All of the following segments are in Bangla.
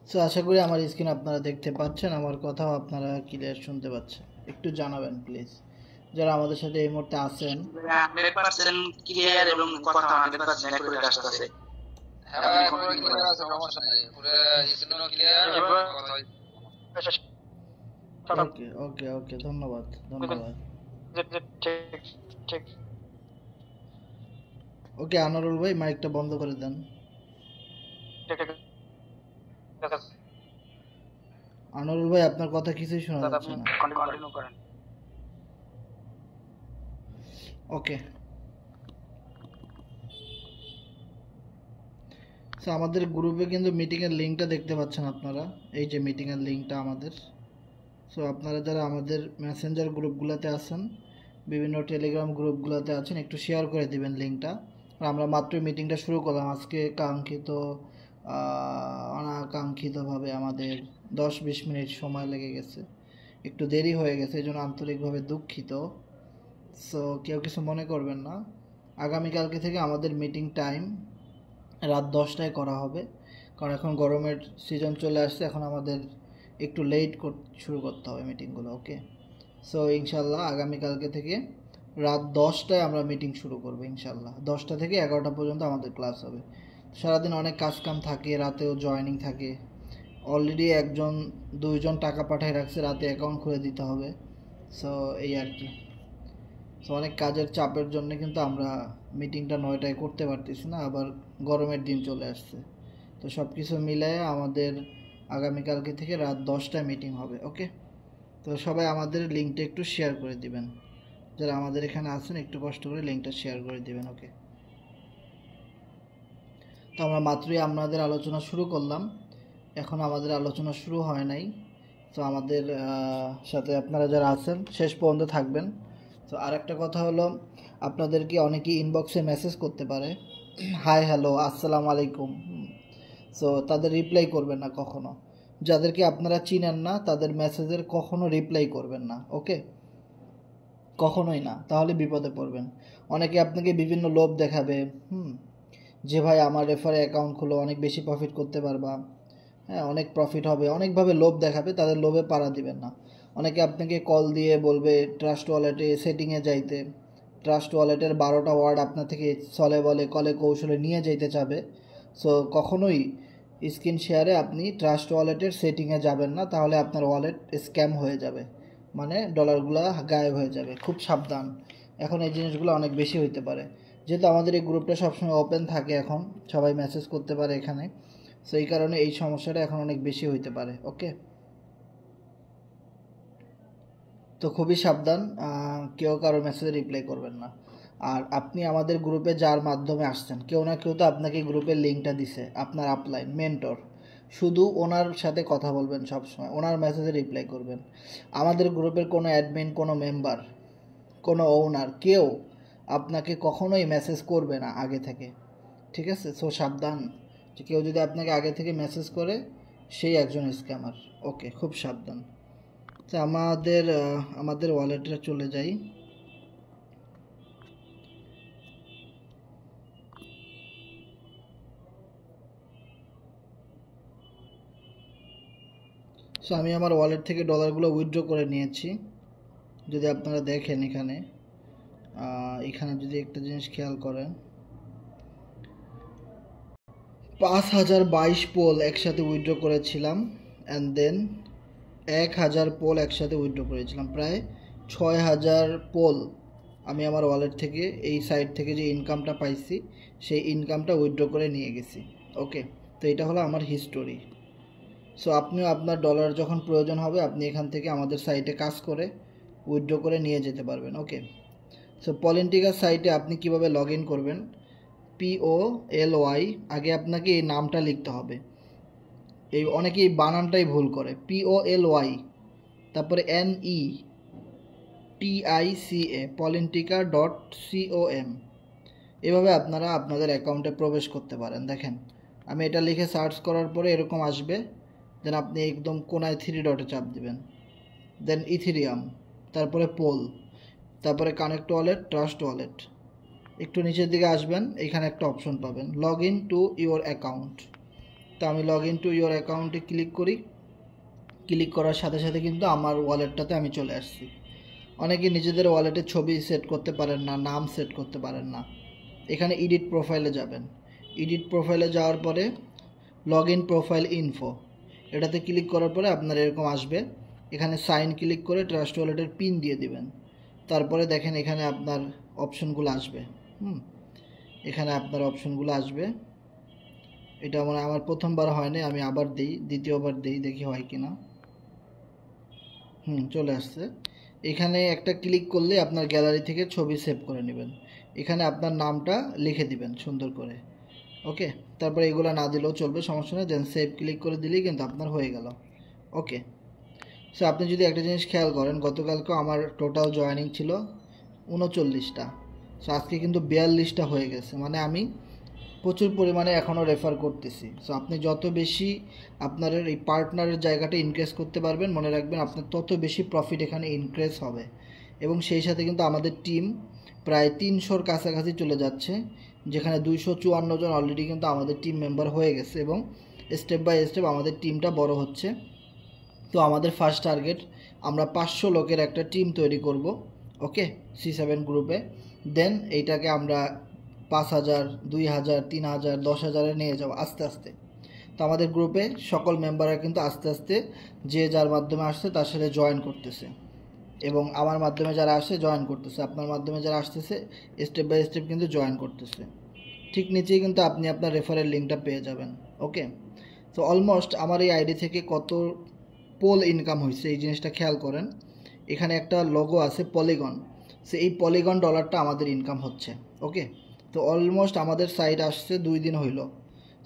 সো আশা করি আমার স্ক্রিন আপনারা দেখতে পাচ্ছেন, আমার কথাও আপনারা ক্লিয়ার শুনতে পাচ্ছেন। একটু জানাবেন প্লিজ যারা আমাদের সাথে এই মুহূর্তে আছেন। 100% ক্লিয়ার এবং কথা 100% অ্যাকুরেট আসছে। হ্যাঁ, পুরো ক্লিয়ার আছে, সমস্যা নাই, পুরো স্ক্রিনও ক্লিয়ার এবং কথা ওকে ওকে ওকে, ধন্যবাদ ধন্যবাদ। ওকে আনোয়ারুল ভাই, মাইকটা বন্ধ করে দেন। আনোয়ারুল ভাই, আপনার কথা কিছুই শোনা যাচ্ছে না। কন্টিনিউ করেন। ওকে, সো আমাদের গ্রুপে কিন্তু মিটিংয়ের লিঙ্কটা দেখতে পাচ্ছেন আপনারা, এই যে মিটিংয়ের লিঙ্কটা আমাদের। সো আপনারা যারা আমাদের মেসেঞ্জার গ্রুপগুলোতে আছেন, বিভিন্ন টেলিগ্রাম গ্রুপগুলোতে আছেন, একটু শেয়ার করে দিবেন লিঙ্কটা। আমরা মাত্রই মিটিংটা শুরু করলাম আজকে, অনাকাঙ্ক্ষিতভাবে আমাদের 10-20 মিনিট সময় লেগে গেছে, একটু দেরি হয়ে গেছে, এই জন্য আন্তরিকভাবে দুঃখিত। সো কেউ কিছু মনে করবেন না। আগামীকালকে থেকে আমাদের মিটিং টাইম রাত 10টায় করা হবে, কারণ এখন গরমের সিজন চলে আসছে, এখন আমাদের একটু লেট শুরু করতে হবে মিটিংগুলো। ওকে, সো ইনশাল্লাহ আগামীকালকে থেকে রাত 10টায় আমরা মিটিং শুরু করবো ইনশাল্লাহ। 10টা থেকে 11টা পর্যন্ত আমাদের ক্লাস হবে। সারাদিন অনেক কাজকাম থাকে, রাতেও জয়েনিং থাকে। অলরেডি 1-2জন টাকা পাঠিয়ে রাখছে, রাতে অ্যাকাউন্ট খুলে দিতে হবে। সো এই আর কি। সো অনেক কাজের চাপের জন্য কিন্তু আমরা মিটিংটা 9টায় করতে পারতেছি না, আবার গরমের দিন চলে আসছে। তো সব কিছু মিলায়ে আমাদের আগামীকালকে থেকে রাত 10টায় মিটিং হবে। ওকে, তো সবাই আমাদের লিঙ্কটা একটু শেয়ার করে দিবেন, যারা আমাদের এখানে আছেন একটু কষ্ট করে লিঙ্কটা শেয়ার করে দিবেন। ওকে, তো আমরা মাত্রই আপনাদের আলোচনা শুরু করলাম, এখন আমাদের আলোচনা শুরু হয় নাই। তো আমাদের সাথে আপনারা যারা আছেন শেষ পর্যন্ত থাকবেন। তো আরেকটা কথা হলো, আপনাদেরকে অনেকেই ইনবক্সে মেসেজ করতে পারে, হাই হ্যালো আসসালামু আলাইকুম। সো তাদের রিপ্লাই করবেন না কখনো। যাদেরকে আপনারা চিনেন না তাদের মেসেজের কখনো রিপ্লাই করবেন না। ওকে, কখনোই না, তাহলে বিপদে পড়বেন। অনেকে আপনাকে বিভিন্ন লোভ দেখাবে, যে ভাই আমার রেফারে অ্যাকাউন্ট খুলো, অনেক বেশি প্রফিট করতে পারবা, হ্যাঁ অনেক প্রফিট হবে, অনেকভাবে লোভ দেখাবে, তাদের লোভে পাড়া দিবেন না। অনেকে আপনাকে কল দিয়ে বলবে ট্রাস্ট ওয়ালেটে সেটিংয়ে যাইতে, ট্রাস্ট ওয়ালেটের 12টা ওয়ার্ড আপনার থেকে চলে বলে কলে কৌশলে নিয়ে যাইতে চাবে। সো কখনোই স্ক্রিন শেয়ারে আপনি ট্রাস্ট ওয়ালেটের সেটিংয়ে যাবেন না, তাহলে আপনার ওয়ালেট স্ক্যাম হয়ে যাবে, মানে ডলারগুলো গায়েব হয়ে যাবে। খুব সাবধান, এখন এই জিনিসগুলো অনেক বেশি হইতে পারে। যেহেতু আমাদের এই গ্রুপটা সবসময় ওপেন থাকে, এখন সবাই মেসেজ করতে পারে এখানে, সো এই কারণে এই সমস্যাটা এখন অনেক বেশি হইতে পারে। ওকে, তো খুবই সাবধান, কেউ কারো মেসেজে রিপ্লাই করবেন না। আর আপনি আমাদের গ্রুপে যার মাধ্যমে আসছেন, কেউ না কেউ তো আপনাকে গ্রুপের লিঙ্কটা দিছে, আপনার আপলাইন মেন্টর, শুধু ওনার সাথে কথা বলবেন সবসময়, ওনার মেসেজে রিপ্লাই করবেন। আমাদের গ্রুপের কোনো অ্যাডমিন, কোনো মেম্বার, কোনো ওনার কেউ আপনাকে কখনোই মেসেজ করবে না আগে থেকে, ঠিক আছে? সো সাবধান, যে কেউ যদি আপনাকে আগে থেকে মেসেজ করে সেই একজন স্ক্যামার। ওকে, খুব সাবধান। তো আমাদের ওয়ালেটে চলে যাই। সো আমি আমার ওয়ালেট থেকে ডলারগুলো উইথড্র করে নিয়েছি। যদি আপনারা দেখেন এখানে যদি একটা জিনিস খেয়াল করেন, 5022 পোল একসাথে উইথড্র করেছিলাম, অ্যান্ড দেন 1000 পোল একসাথে উইথড্র করেছিলাম, প্রায় 6000 পোল আমি আমার ওয়ালেট থেকে, এই সাইট থেকে যে ইনকামটা পাইছি সেই ইনকামটা উইথড্র করে নিয়ে গেছি। ওকে, তো এটা হলো আমার হিস্টোরি। সো আপনিও আপনার ডলার যখন প্রয়োজন হবে আপনি এখান থেকে আমাদের সাইটে কাজ করে উইথড্র করে নিয়ে যেতে পারবেন। ওকে, সো পলিটিকাল সাইটে আপনি কিভাবে লগ ইন করবেন, POLY, আগে আপনাকে এই নামটা লিখতে হবে। এই অনেকে এই বানানটাই ভুল করে, POLY, তারপরে NETICA, politica.com। এভাবে আপনারা আপনাদের অ্যাকাউন্টে প্রবেশ করতে পারেন। দেখেন আমি এটা লিখে সার্চ করার পরে এরকম আসবে, দেন আপনি একদম কোনায় 3 ডটে চাপ দিবেন, দেন ইথেরিয়াম, তারপরে পোল, তারপরে কানেক্ট ওয়ালেট, ট্রাস্ট ওয়ালেট, একটু নিচের দিকে আসবেন, এখানে একটা অপশন পাবেন log in to your account. তো আমি লগ ইন টু ইয়োর অ্যাকাউন্টে ক্লিক করি। ক্লিক করার সাথে সাথে কিন্তু আমার ওয়ালেটটাতে আমি চলে আসছি। অনেকে নিজেদের ওয়ালেটে ছবি সেট করতে পারেন না, নাম সেট করতে পারেন না। এখানে এডিট প্রোফাইলে যাবেন। এডিট প্রোফাইলে যাওয়ার পরে লগ ইন প্রোফাইল ইনফো এটাতে ক্লিক করার পরে আপনার এরকম আসবে। এখানে সাইন ক্লিক করে ট্রাস্ট ওয়ালেটের পিন দিয়ে দিবেন। তারপরে দেখেন এখানে আপনার অপশনগুলো আসবে। এখানে আপনার অপশনগুলো আসবে। এটা মানে আমার প্রথমবার হয়নি, আমি আবার দিই, দ্বিতীয়বার দিই, দেখি হয় কিনা। চলে আসছে। এখানে একটা ক্লিক করলে আপনার গ্যালারি থেকে ছবি সেভ করে নেবেন। এখানে আপনার নামটা লিখে দিবেন সুন্দর করে। ওকে, তারপরে এগুলো না দিলেও চলবে, সমস্যা নেই। দেন সেভ ক্লিক করে দিলেই কিন্তু আপনার হয়ে গেল। ওকে, সো আপনি যদি একটা জিনিস খেয়াল করেন, গতকালকেও আমার টোটাল জয়েনিং ছিল 39টা। সো আজকে কিন্তু 42টা হয়ে গেছে, মানে আমি প্রচুর পরিমাণে এখনও রেফার করতেছি। সো আপনি যত বেশি আপনার এই পার্টনারের জায়গাটা ইনক্রিজ করতে পারবেন, মনে রাখবেন আপনার তত বেশি প্রফিট এখানে ইনক্রিজ হবে। এবং সেই সাথে কিন্তু আমাদের টিম প্রায় 300-র কাছাকাছি চলে যাচ্ছে, যেখানে 254 জন অলরেডি কিন্তু আমাদের টিম মেম্বার হয়ে গেছে এবং স্টেপ বাই স্টেপ আমাদের টিমটা বড় হচ্ছে। তো আমাদের ফার্স্ট টার্গেট আমরা 500 লোকের একটা টিম তৈরি করব। ওকে, C7 গ্রুপে। দেন এইটাকে আমরা 5000, 2000, 3000, 10,000-এ নিয়ে যাব আস্তে আস্তে। তো আমাদের গ্রুপে সকল মেম্বাররা কিন্তু আস্তে আস্তে যে যার মাধ্যমে আসছে তার সাথে জয়েন করতেছে, এবং আমার মাধ্যমে যারা আসে জয়েন করতেছে, আপনার মাধ্যমে যারা আসতেছে স্টেপ বাই স্টেপ কিন্তু জয়েন করতেছে। ঠিক নিচেই কিন্তু আপনি আপনার রেফারেল লিঙ্কটা পেয়ে যাবেন। ওকে, তো অলমোস্ট আমার এই আইডি থেকে কত পোল ইনকাম হয়েছে এই জিনিসটা খেয়াল করেন। এখানে একটা লোগো আছে পলিগন, সো এই পলিগন ডলারটা আমাদের ইনকাম হচ্ছে। ওকে, তো অলমোস্ট আমাদের সাইট আসছে 2 দিন হইল।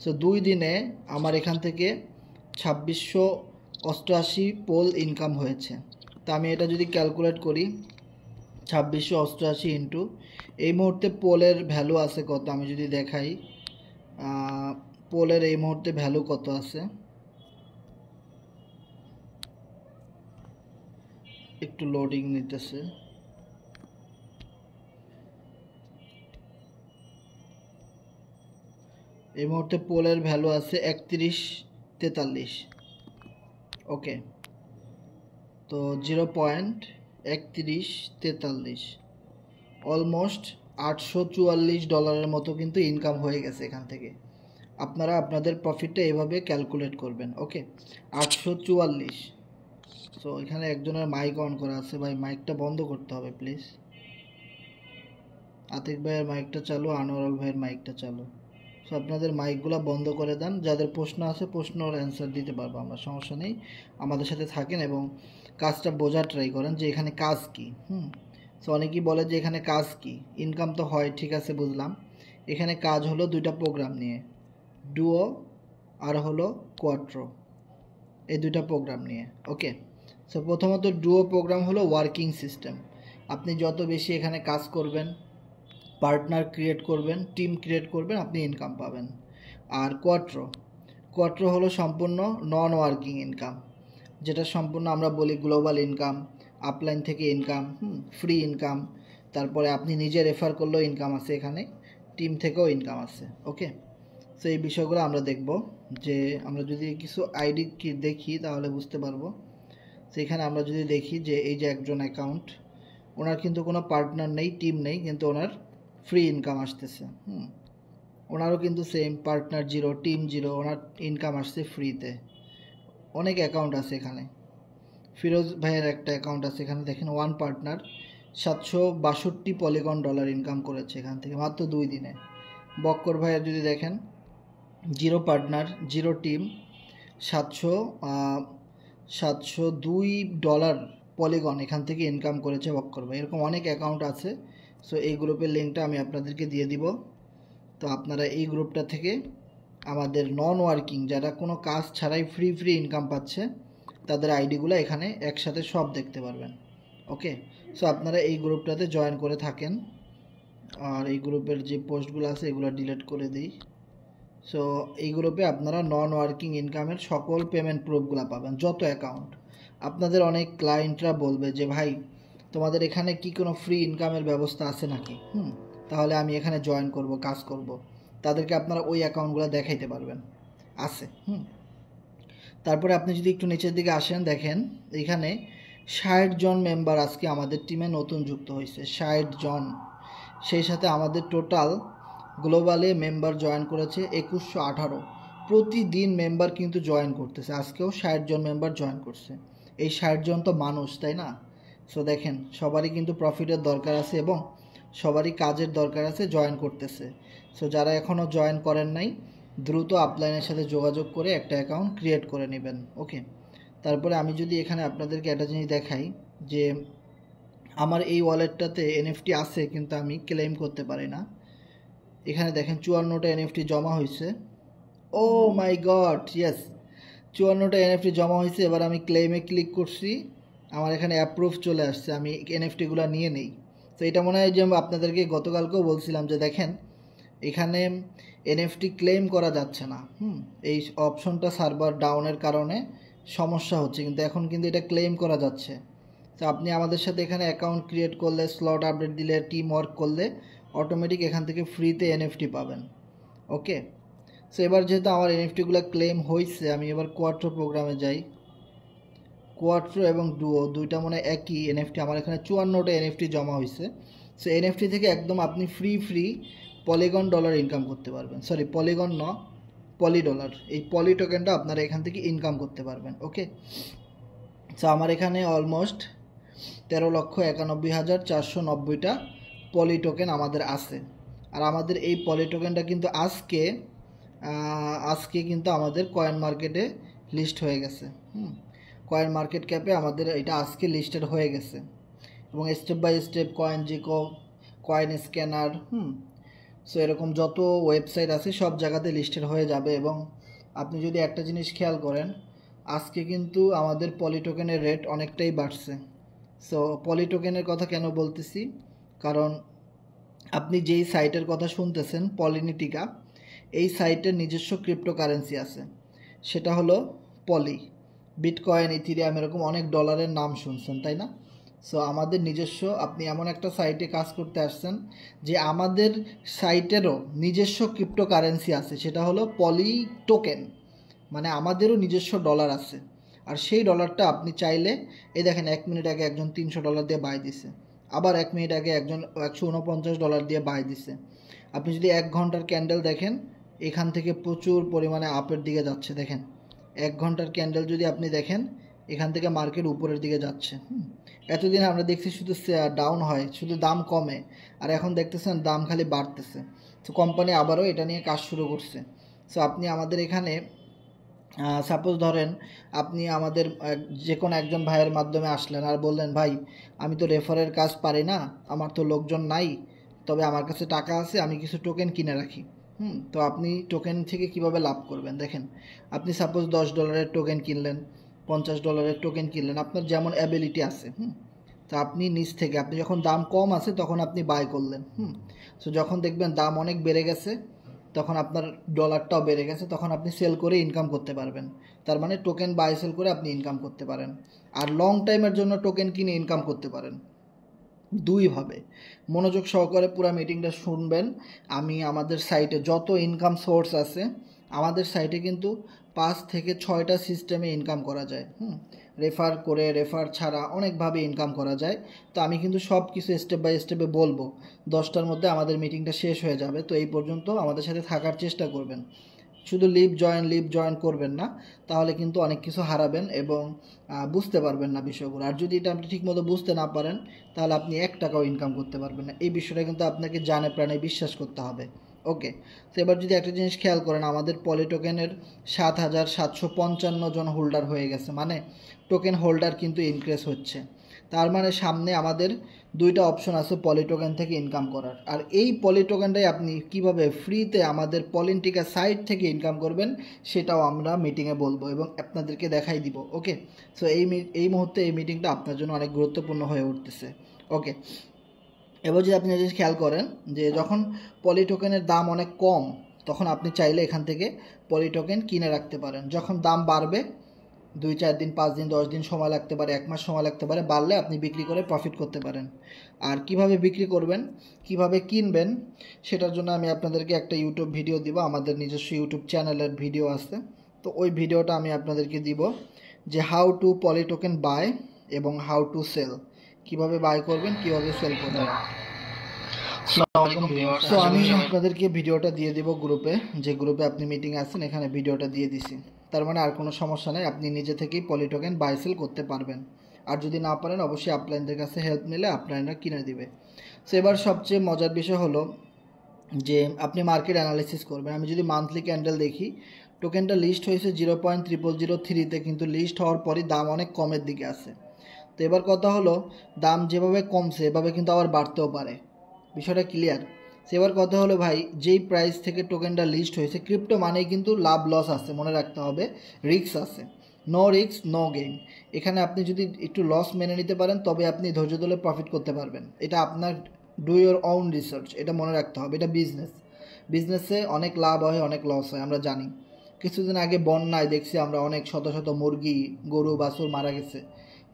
সো 2 দিনে আমার এখান থেকে 2688 পোল ইনকাম হয়েছে। তো আমি এটা যদি ক্যালকুলেট করি, 2688 ইন্টু এই মুহূর্তে পোলের ভ্যালু আছে কত আমি যদি দেখাই, পোলের এই মুহূর্তে ভ্যালু কত আছে একটু লোডিং নিতেছে। এই মুহূর্তে পোলের ভ্যালু আছে 3143। ওকে, তো 0.3143 অলমোস্ট $844 মতো কিন্তু ইনকাম হয়ে গেছে এখান থেকে। আপনারা আপনাদের প্রফিটটা এভাবে ক্যালকুলেট করবেন। ওকে, 844। সো এখানে একজনের মাইক অন করা আছে, ভাই মাইকটা বন্ধ করতে হবে প্লিজ। আতিক ভাইয়ের মাইকটা চালু, আনোয়ারুল ভাইয়ের মাইকটা চালু। সো আপনাদের মাইকগুলো বন্ধ করে দেন। যাদের প্রশ্ন আছে প্রশ্নর অ্যান্সার দিতে পারবো আমরা, সমস্যা নেই। আমাদের সাথে থাকেন এবং কাজটা বোঝার ট্রাই করেন যে এখানে কাজ কী। সো অনেকেই বলে যে এখানে কাজ কী, ইনকাম তো হয়, ঠিক আছে বুঝলাম। এখানে কাজ হলো 2টা প্রোগ্রাম নিয়ে, ডুও আর হলো কোয়াট্রো, এই 2টা প্রোগ্রাম নিয়ে। ওকে, সো প্রথমত ডুও প্রোগ্রাম হলো ওয়ার্কিং সিস্টেম। আপনি যত বেশি এখানে কাজ করবেন, পার্টনার ক্রিয়েট করবেন, টিম ক্রিয়েট করবেন, আপনি ইনকাম পাবেন। আর কোয়াট্রো হলো সম্পূর্ণ নন ওয়ার্কিং ইনকাম, যেটা সম্পূর্ণ আমরা বলি গ্লোবাল ইনকাম, আপলাইন থেকে ইনকাম, ফ্রি ইনকাম, তারপরে আপনি নিজে রেফার করলেও ইনকাম আছে, এখানে টিম থেকেও ইনকাম আছে। ওকে, সো এই বিষয়গুলো আমরা দেখব, যে আমরা যদি কিছু আইডি দেখি তাহলে বুঝতে পারবো। তো এখানে আমরা যদি দেখি যে এই যে একজন অ্যাকাউন্ট, ওনার কিন্তু কোনো পার্টনার নেই, টিম নেই, কিন্তু ওনার ফ্রি ইনকাম আসতেছে। ওনারও কিন্তু সেম, পার্টনার 0, টিম 0, ওনার ইনকাম আসছে ফ্রিতে। অনেক অ্যাকাউন্ট আছে এখানে। ফিরোজ ভাইয়ের একটা অ্যাকাউন্ট আছে, এখানে দেখেন 1 পার্টনার 762 পলিগন ডলার ইনকাম করেছে এখান থেকে মাত্র 2 দিনে। বক্কর ভাইয়ের যদি দেখেন 0 পার্টনার 0 টিম, $702 পলিগন এখান থেকে ইনকাম করেছে বক্কর ভাই। এরকম অনেক অ্যাকাউন্ট আছে। সো এই গ্রুপের লিঙ্কটা আমি আপনাদেরকে দিয়ে দিব। তো আপনারা এই গ্রুপটা থেকে আমাদের নন ওয়ার্কিং যারা কোনো কাজ ছাড়াই ফ্রি ইনকাম পাচ্ছে তাদের আইডিগুলো এখানে একসাথে সব দেখতে পারবেন। ওকে, সো আপনারা এই গ্রুপটাতে জয়েন করে থাকেন। আর এই গ্রুপের যে পোস্টগুলো আছে এগুলো ডিলিট করে দিই। সো এই গ্রুপে আপনারা নন ওয়ার্কিং ইনকামের সকল পেমেন্ট প্রুফগুলো পাবেন, যত অ্যাকাউন্ট। আপনাদের অনেক ক্লায়েন্টরা বলবে যে ভাই তোমাদের এখানে কি কোনো ফ্রি ইনকামের ব্যবস্থা আছে নাকি, তাহলে আমি এখানে জয়েন করব, কাজ করব। তাদেরকে আপনারা ওই অ্যাকাউন্টগুলো দেখাইতে পারবেন। আছে। তারপরে আপনি যদি একটু নিচের দিকে আসেন, দেখেন এখানে 60 জন মেম্বার আজকে আমাদের টিমে নতুন যুক্ত হয়েছে, 60 জন। সেই সাথে আমাদের টোটাল গ্লোবালে মেম্বার জয়েন করেছে 2118। প্রতিদিন মেম্বার কিন্তু জয়েন করতেছে, আজকেও 60 জন মেম্বার জয়েন করছে। এই 60 জন তো মানুষ, তাই না? সো দেখেন সবারই কিন্তু প্রফিটের দরকার আছে এবং সবারই কাজের দরকার আছে, জয়েন করতেছে। সো যারা এখনও জয়েন করেন নাই, দ্রুত আপলাইনের সাথে যোগাযোগ করে একটা অ্যাকাউন্ট ক্রিয়েট করে নেবেন। ওকে, তারপরে আমি যদি এখানে আপনাদেরকে একটা জিনিস দেখাই যে আমার এই ওয়ালেটটাতে এনএফটি আছে কিন্তু আমি ক্লেম করতে পারি না। এখানে দেখেন 54টা এনএফটি জমা হয়েছে। ও মাই গড, ইয়েস, 54টা এনএফটি জমা হয়েছে। এবার আমি ক্লেমে ক্লিক করছি, আমার এখানে অ্যাপ্রুভ চলে আসছে, আমি এনএফটিগুলো নিয়ে নেই। তো এটা মনে হয় যে আপনাদেরকে গতকালকেও বলছিলাম যে দেখেন এখানে এনএফটি ক্লেম করা যাচ্ছে না। এই অপশনটা সার্ভার ডাউনের কারণে সমস্যা হচ্ছে, কিন্তু এখন কিন্তু এটা ক্লেম করা যাচ্ছে। তো আপনি আমাদের সাথে এখানে অ্যাকাউন্ট ক্রিয়েট করলে, স্লট আপডেট দিলে, টিম ওয়ার্ক করলে অটোমেটিক এখান থেকে ফ্রিতে এনএফটি পাবেন। ওকে, সো এবার যেহেতু আমার এনএফটিগুলো ক্লেম হয়েছে, আমি এবার কোয়াট্রো প্রোগ্রামে যাই। কোয়াট্রো এবং ডুও দুইটা মনে একই এনএফটি, আমার এখানে 54টা এনএফটি জমা হয়েছে। সো এনএফটি থেকে একদম আপনি ফ্রি পলিগন ডলার ইনকাম করতে পারবেন। সরি, পলিগন ন, পলি ডলার। এই পলি টোকেনটা আপনারা এখান থেকে ইনকাম করতে পারবেন। ওকে, সো আমার এখানে অলমোস্ট 13,91,490টা পলি টোকেন আমাদের আছে। আর আমাদের এই পলি টোকেনটা কিন্তু আজকে কিন্তু আমাদের কয়েন মার্কেটে লিস্ট হয়ে গেছে। কয়েন মার্কেট ক্যাপে আমাদের এটা আজকে লিস্টেড হয়ে গেছে এবং step by step coin gecko, coin scanner, so এরকম যত ওয়েবসাইট আছে সব জায়গাতে লিস্টেড হয়ে যাবে। এবং আপনি যদি একটা জিনিস খেয়াল করেন, আজকে কিন্তু আমাদের পলি টোকেনের রেট অনেকটাই বাড়ছে। সো পলি টোকেনের কথা কেন বলতেছি, কারণ আপনি যেই সাইটের কথা শুনতেছেন পলিনিটিকা, এই সাইটের নিজস্ব ক্রিপ্টোকারেন্সি আছে, সেটা হলো পলি। বিটকয়েন, ইথিরিয়াম, এরকম অনেক ডলারের নাম শুনছেন, তাই না? সো আমাদের নিজস্ব, আপনি এমন একটা সাইটে কাজ করতে আসছেন যে আমাদের সাইটেরও নিজস্ব ক্রিপ্টোকারেন্সি আছে, সেটা হলো পলি টোকেন। মানে আমাদেরও নিজস্ব ডলার আছে, আর সেই ডলারটা আপনি চাইলে, এই দেখেন 1 মিনিট আগে একজন $300 দিয়ে বাই দিছে, আবার 1 মিনিট আগে একজন $149 দিয়ে বাই দিছে। আপনি যদি 1 ঘন্টার ক্যান্ডেল দেখেন, এখান থেকে প্রচুর পরিমাণে আপের দিকে যাচ্ছে। দেখেন 1 ঘন্টার ক্যান্ডেল যদি আপনি দেখেন, এখান থেকে মার্কেট উপরের দিকে যাচ্ছে। এতদিন আমরা দেখছি শুধু ডাউন হয়, শুধু দাম কমে, আর এখন দেখতেছেন দাম খালি বাড়তেছে। তো কোম্পানি আবারও এটা নিয়ে কাজ শুরু করছে। সো আপনি আমাদের এখানে সাপোজ ধরেন আপনি আমাদের যে কোনো একজন ভাইয়ের মাধ্যমে আসলেন আর বললেন, ভাই আমি তো রেফারের কাজ পারি না, আমার তো লোকজন নাই, তবে আমার কাছে টাকা আছে, আমি কিছু টোকেন কিনে রাখি। তো আপনি টোকেন থেকে কিভাবে লাভ করবেন দেখেন, আপনি সাপোজ $10 টোকেন কিনলেন, $50 টোকেন কিনলেন, আপনার যেমন অ্যাবিলিটি আছে। তো আপনি নিচ থেকে, আপনি যখন দাম কম আছে তখন আপনি বাই করলেন। সো যখন দেখবেন দাম অনেক বেড়ে গেছে, তখন আপনার ডলারটাও বেড়ে গেছে, তখন আপনি সেল করে ইনকাম করতে পারবেন। তার মানে টোকেন বাই সেল করে আপনি ইনকাম করতে পারেন। আর লং টাইমের জন্য টোকেন কিনে ইনকাম করতে পারেন দুইভাবে। মনোযোগ সহকারে পুরো মিটিংটা শুনবেন। আমি আমাদের সাইটে যত ইনকাম সোর্স আছে, আমাদের সাইটে কিন্তু 5 থেকে 6টা সিস্টেমে ইনকাম করা যায়। রেফার করে, রেফার ছাড়া অনেকভাবে ইনকাম করা যায়। তো আমি কিন্তু সব কিছু স্টেপ বাই স্টেপে বলবো। 10টার মধ্যে আমাদের মিটিংটা শেষ হয়ে যাবে। তো এই পর্যন্ত আমাদের সাথে থাকার চেষ্টা করবেন। শুধু লিভ জয়েন করবেন না, তাহলে কিন্তু অনেক কিছু হারাবেন এবং বুঝতে পারবেন না বিষয়গুলো। আর যদি এটা আপনি ঠিকমতো বুঝতে না পারেন, তাহলে আপনি 1 টাকাও ইনকাম করতে পারবেন না। এই বিষয়টা কিন্তু আপনাকে জানে প্রাণে বিশ্বাস করতে হবে। ওকে, তো এবার যদি একটা জিনিস খেয়াল করেন, আমাদের পলি টোকেনের 7,755 জন হোল্ডার হয়ে গেছে, মানে টোকেন হোল্ডার কিন্তু ইনক্রিজ হচ্ছে। তার মানে সামনে আমাদের 2টা অপশন আছে পলি টোকেন থেকে ইনকাম করার। আর এই পলি টোকেনটাই আপনি কিভাবে ফ্রিতে আমাদের পলিনিটিকা সাইট থেকে ইনকাম করবেন, সেটাও আমরা মিটিংয়ে বলবো এবং আপনাদেরকে দেখাই দিব। ওকে, সো এই মুহূর্তে এই মিটিংটা আপনার জন্য অনেক গুরুত্বপূর্ণ হয়ে উঠতেছে। ওকে, এবার যদি আপনি জিনিস খেয়াল করেন যে যখন পলি টোকেনের দাম অনেক কম, তখন আপনি চাইলে এখান থেকে পলি টোকেন কিনে রাখতে পারেন। যখন দাম বাড়বে, 2-4 দিন 5 দিন 10 দিন সময় লাগতে পারে, 1 মাস সময় লাগতে পারে, বাড়লে আপনি বিক্রি করে প্রফিট করতে পারেন। আর কিভাবে বিক্রি করবেন, কিভাবে কিনবেন, সেটার জন্য আমি আপনাদেরকে একটা ইউটিউব ভিডিও দিব, আমাদের নিজস্ব ইউটিউব চ্যানেলের ভিডিও আছে। তো ওই ভিডিওটা আমি আপনাদেরকে দিব যে how to poly token buy এবং হাউ টু সেল, কিভাবে বাই করবেন, কিভাবে সেল করবেন। তো আমি আপনাদেরকে ভিডিওটা দিয়ে দেব গ্রুপে, যে গ্রুপে আপনি মিটিং আছেন, এখানে ভিডিওটা দিয়ে দিছি। তার মানে আর কোনো সমস্যা নেই, আপনি নিজে থেকেই পলি টোকেন বাই সেল করতে পারবেন। আর যদি না পারেন অবশ্যই আপলাইনদের কাছে হেল্প নিলে আপলাইনরা কিনে দিবে। সো এবার সবচেয়ে মজার বিষয় হলো যে আপনি মার্কেট অ্যানালিসিস করবেন। আমি যদি মান্থলি ক্যান্ডেল দেখি, টোকেনটা লিস্ট হয়েছে 0.0003-তে, কিন্তু লিস্ট হওয়ার পরই দাম অনেক কমের দিকে আছে। তো এবার কথা হলো, দাম যেভাবে কমছে এভাবে কিন্তু আবার বাড়তেও পারে, বিষয়টা ক্লিয়ার। সেবার কথা হলো ভাই, যেই প্রাইস থেকে টোকেনটা লিস্ট হয়েছে, ক্রিপ্টো মানেই কিন্তু লাভ লস আছে, মনে রাখতে হবে, রিস্ক আছে। No risk no gain. এখানে আপনি যদি একটু লস মেনে নিতে পারেন তবে আপনি ধৈর্য ধরে প্রফিট করতে পারবেন। এটা আপনার ডু ইয়োর ওন রিসার্চ, এটা মনে রাখতে হবে। এটা বিজনেসে অনেক লাভ হয়, অনেক লস হয়, আমরা জানি। কিছুদিন আগে বন্যায় দেখছি আমরা অনেক শত শত মুরগি, গরু, বাছুর মারা গেছে।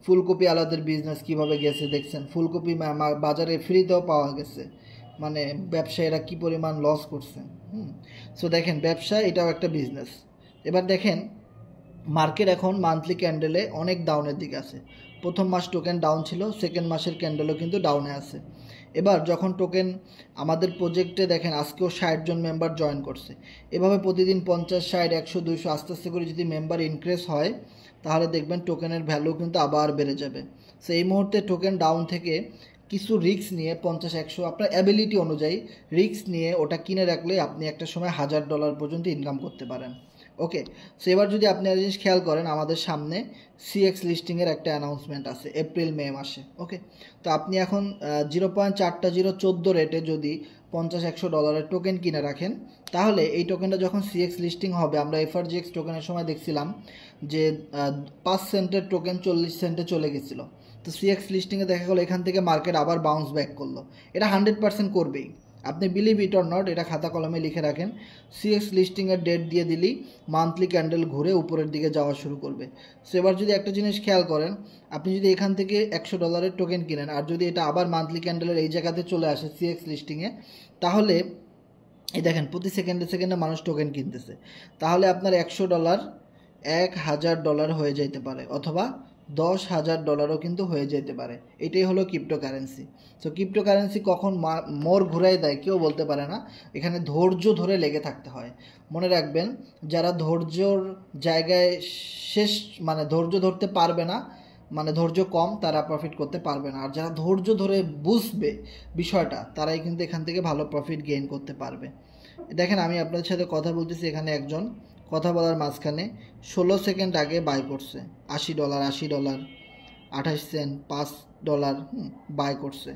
ফুলকপি আলাদের বিজনেস কিভাবে গেছে দেখছেন, ফুলকপি বাজারে ফ্রিতেও পাওয়া গেছে, মানে ব্যবসায়ীরা কি পরিমাণ লস করছে। সো দেখেন, ব্যবসা এটাও একটা বিজনেস। এবার দেখেন, মার্কেট এখন মান্থলি ক্যান্ডেলে অনেক ডাউনের দিকে আছে। প্রথম মাস টোকেন ডাউন ছিল, সেকেন্ড মাসের ক্যান্ডেলও কিন্তু ডাউনে আছে। এবার যখন টোকেন আমাদের প্রজেক্টে দেখেন আজকেও 60 জন মেম্বার জয়েন করছে, এভাবে প্রতিদিন 50, 60, 100, 200 আস্তে আস্তে করে যদি মেম্বার ইনক্রিজ হয় তাহলে দেখবেন টোকেনের ভ্যালু কিন্তু আবার বেড়ে যাবে। সো এই মুহূর্তে টোকেন ডাউন থেকে কিছু রিস্ক নিয়ে 50, 100 আপনার অ্যাবিলিটি অনুযায়ী রিস্ক নিয়ে ওটা কিনে রাখলে আপনি একটা সময় $1000 পর্যন্ত ইনকাম করতে পারেন। ওকে, সো এবার যদি আপনি একটা জিনিস খেয়াল করেন, আমাদের সামনে সিএক্স লিস্টিংয়ের একটা অ্যানাউন্সমেন্ট আছে এপ্রিল-মে মাসে। ওকে, তো আপনি এখন 0.4014 রেটে যদি $50-100 টোকেন কিনে রাখেন, তাহলে এই টোকেনটা যখন সিএক্স লিস্টিং হবে, আমরা এফআরজিএক্স টোকেনের সময় দেখছিলাম যে 5 সেন্টের টোকেন 40 সেন্টে চলে গেছিলো। তো সিএক্স লিস্টিংয়ে দেখা গেলো এখান থেকে মার্কেট আবার বাউন্স ব্যাক করলো। এটা 100% করবেই, আপনি বিলিভ ইট অর নট, এটা খাতা কলমে লিখে রাখেন। সিএক্স লিস্টিংয়ের ডেট দিয়ে দিলেই মান্থলি ক্যান্ডেল ঘুরে উপরের দিকে যাওয়া শুরু করবে। সো এবার যদি একটা জিনিস খেয়াল করেন, আপনি যদি এখান থেকে $100 টোকেন কিনেন, আর যদি এটা আবার মান্থলি ক্যান্ডেলের এই জায়গাতে চলে আসে সিএক্স লিস্টিংয়ে, তাহলে এই দেখেন প্রতি সেকেন্ডে মানুষ টোকেন কিনতেছে, তাহলে আপনার $100 $1000 হয়ে যেতে পারে, অথবা $10,000 কিন্তু হয়ে যেতে পারে। এটাই হলো ক্রিপ্টোকারেন্সি। সো ক্রিপ্টোকারেন্সি কখন মোড় ঘুরাই দেয় কেউ বলতে পারে না, এখানে ধৈর্য ধরে লেগে থাকতে হয়। মনে রাখবেন, যারা ধৈর্যর জায়গায় শেষ, মানে ধৈর্য ধরতে পারবে না, মানে ধৈর্য কম, তারা প্রফিট করতে পারবে না। আর যারা ধৈর্য ধরে বুঝবে বিষয়টা, তারাই কিন্তু এখান থেকে ভালো প্রফিট গেইন করতে পারবে। দেখেন, আমি আপনাদের সাথে কথা বলতেছি, এখানে একজন কথা বলার মাঝখানে 16 সেকেন্ড আগে বাই করছে $80, $80, 28 সেন্ট, $5 বাই করছে।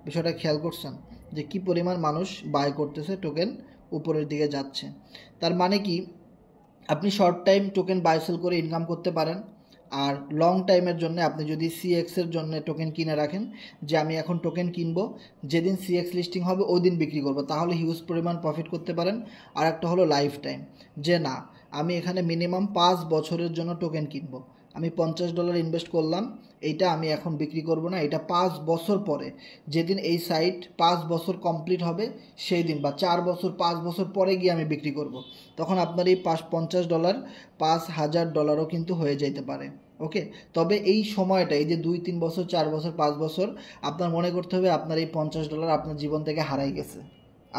বিষয়টা খেয়াল করছেন যে কি পরিমাণ মানুষ বাই করতেছে, টোকেন উপরের দিকে যাচ্ছে। তার মানে কি, আপনি short time token buy sell করে ইনকাম করতে পারেন, আর লং টাইমের জন্য আপনি যদি সিএক্সের জন্য টোকেন কিনে রাখেন, যে আমি এখন টোকেন কিনবো, যেদিন সিএক্স লিস্টিং হবে ওই দিন বিক্রি করবো, তাহলে হিউজ পরিমাণ প্রফিট করতে পারেন। আর একটা হলো লাইফ টাইম, যে না আমি এখানে মিনিমাম 5 বছরের জন্য টোকেন কিনবো, আমি $50 ইনভেস্ট করলাম, এইটা আমি এখন বিক্রি করব না, এটা 5 বছর পরে, যেদিন এই সাইট 5 বছর কমপ্লিট হবে সেই দিন, বা 4 বছর 5 বছর পরে গিয়ে আমি বিক্রি করব, তখন আপনার এই $50 $5000 কিন্তু হয়ে যেতে পারে। ওকে, তবে এই সময়টা, এই যে 2-3 বছর 4 বছর 5 বছর, আপনার মনে করতে হবে আপনার এই $50 আপনার জীবন থেকে হারাই গেছে,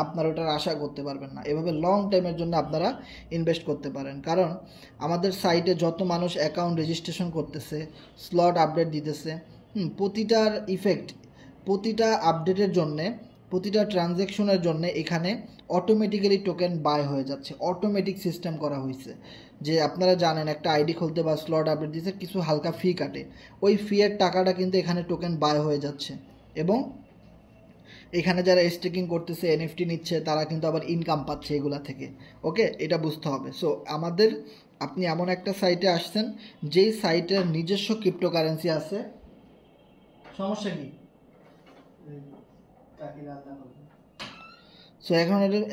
আপনার ওটার আশা করতে পারবেন না। এভাবে লং টাইমের জন্য আপনারা ইনভেস্ট করতে পারেন, কারণ আমাদের সাইটে যত মানুষ অ্যাকাউন্ট রেজিস্ট্রেশন করতেছে, স্লট আপডেট দিতেছে, প্রতিটার ইফেক্ট, প্রতিটা আপডেটের জন্যে, প্রতিটা ট্রানজ্যাকশনের জন্য এখানে অটোমেটিক্যালি টোকেন বাই হয়ে যাচ্ছে। অটোমেটিক সিস্টেম করা হয়েছে, যে আপনারা জানেন একটা আইডি খুলতে বা স্লট আপডেট দিতে কিছু হালকা ফি কাটে, ওই ফিয়ের টাকাটা কিন্তু এখানে টোকেন বাই হয়ে যাচ্ছে, এবং এখানে যারা স্টেকিং করতেছে, এনএফটি নিচ্ছে, তারা কিন্তু আবার ইনকাম পাচ্ছে এগুলা থেকে। ওকে, এটা বুঝতে হবে। সো আমাদের, আপনি এমন একটা সাইটে আসছেন যেই সাইটের নিজস্ব ক্রিপ্টোকারেন্সি আছে। সমস্যা কি? সো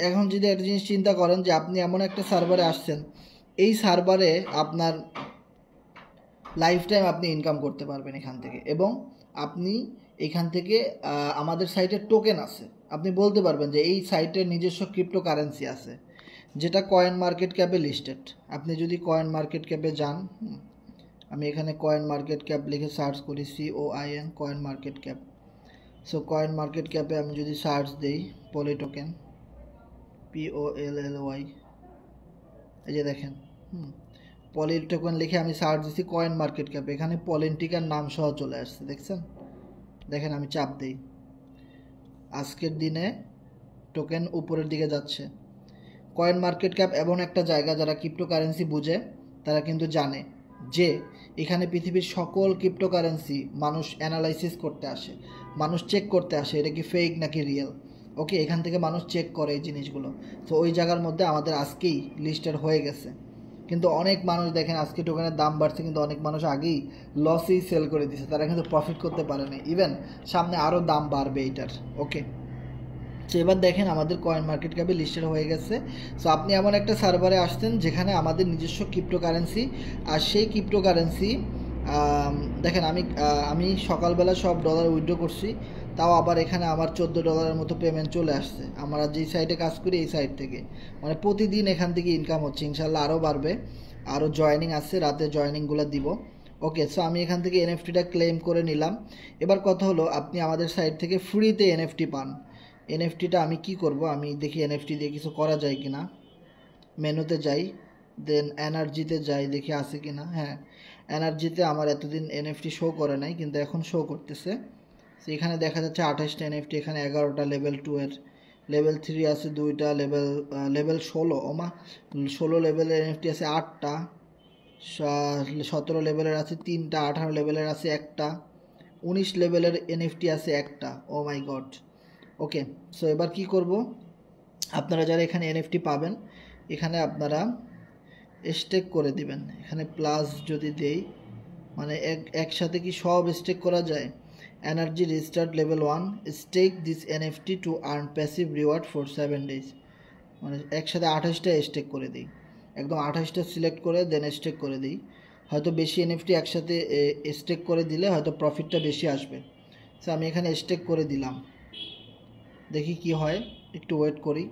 এখন যদি একটা জিনিস চিন্তা করেন যে আপনি এমন একটা সার্ভারে আসছেন, এই সার্ভারে আপনার লাইফ টাইম আপনি ইনকাম করতে পারবেন এখান থেকে। এবং আপনি এখান থেকে আমাদের সাইটে টোকেন আছে, আপনি বলতে পারবেন যে এই সাইটের নিজস্ব ক্রিপ্টো কারেন্সি আছে যেটা কয়েন মার্কেট ক্যাপে লিস্টেড। আপনি যদি কয়েন মার্কেট ক্যাপে যান, আমি এখানে কয়েন মার্কেট ক্যাপ লিখে সার্চ করি, COIN coin market cap. So coin market ক্যাপে আমি যদি সার্চ দিই পলি টোকেন, POLLY, এই যে দেখেন পলি টোকেন লিখে আমি সার্চ দিচ্ছি কয়েন মার্কেট ক্যাপে, এখানে পলিটিকার নাম সহ চলে আসছে, দেখছেন? দেখেন আমি চাপ দিই, আজকের দিনে টোকেন উপরের দিকে যাচ্ছে। কয়েন মার্কেট ক্যাপ এমন একটা জায়গা, যারা ক্রিপ্টোকারেন্সি বুঝে তারা কিন্তু জানে যে এখানে পৃথিবীর সকল ক্রিপ্টোকারেন্সি মানুষ অ্যানালাইসিস করতে আসে, মানুষ চেক করতে আসে এটা কি ফেক নাকি রিয়েল। ওকে, এখান থেকে মানুষ চেক করে এই জিনিসগুলো। তো ওই জায়গার মধ্যে আমাদের আজকেই লিস্টেড হয়ে গেছে, কিন্তু অনেক মানুষ দেখেন আজকে টোকেনের দাম বাড়ছে, কিন্তু অনেক মানুষ আগেই লসেই সেল করে দিছে, তারা কিন্তু প্রফিট করতে পারে না। ইভেন সামনে আরও দাম বাড়বে এইটার। ওকে, তো এবার দেখেন আমাদের কয়েন মার্কেট ক্যাপে লিস্টেড হয়ে গেছে। সো আপনি এমন একটা সার্ভারে আসছেন যেখানে আমাদের নিজস্ব ক্রিপ্টোকারেন্সি, আর সেই ক্রিপ্টোকারেন্সি দেখেন আমি সকালবেলা সব ডলার উইথড্র করছি, তাও আবার এখানে আমার $14 মতো পেমেন্ট চলে আসছে। আমরা যেই সাইটে কাজ করি এই সাইট থেকে, মানে প্রতিদিন এখান থেকে ইনকাম হচ্ছে। ইনশাল্লাহ আরও বাড়বে, আরও জয়েনিং আসছে, রাতে জয়েনিংগুলো দিব। ওকে, সো আমি এখান থেকে এনএফটিটা ক্লেম করে নিলাম। এবার কথা হলো, আপনি আমাদের সাইট থেকে ফ্রিতে এনএফটি পান। এনএফটিটা আমি কি করব, আমি দেখি এনএফটি দিয়ে কিছু করা যায় কিনা। মেনুতে যাই, দেন এনার্জিতে যাই, দেখি আছে কিনা। হ্যাঁ, এনার্জিতে আমার এতদিন এনএফটি শো করে নাই, কিন্তু এখন শো করতেছে। তো এখানে দেখা যাচ্ছে 28টা এনএফটি, এখানে 11টা লেভেল 2 এর, লেভেল 3 আছে 2টা, লেভেল 16, ওমা 16 লেভেলের এনএফটি আছে 8টা, 17 লেভেলের আছে 3টা, 18 লেভেলের আছে 1টা, 19 লেভেলের এনএফটি আছে 1টা। ও মাই গড। ওকে, সো এবার কি করব, আপনারা যারা এখানে এনএফটি পাবেন, এখানে আপনারা স্টেক করে দিবেন। এখানে প্লাস যদি দেই, মানে একসাথে কি সব স্টেক করা যায়? Energy restart level 1, stake this NFT to earn passive reward for 7 days। মানে একসাথে 28টা স্টেক করে দিই, একদম 28টা সিলেক্ট করে দেন স্টেক করে দিই। হয়তো বেশি এনএফটি একসাথে স্টেক করে দিলে হয়তো প্রফিটটা বেশি আসবে। সো আমি এখানে স্টেক করে দিলাম, দেখি কি হয়, একটু ওয়েট করি।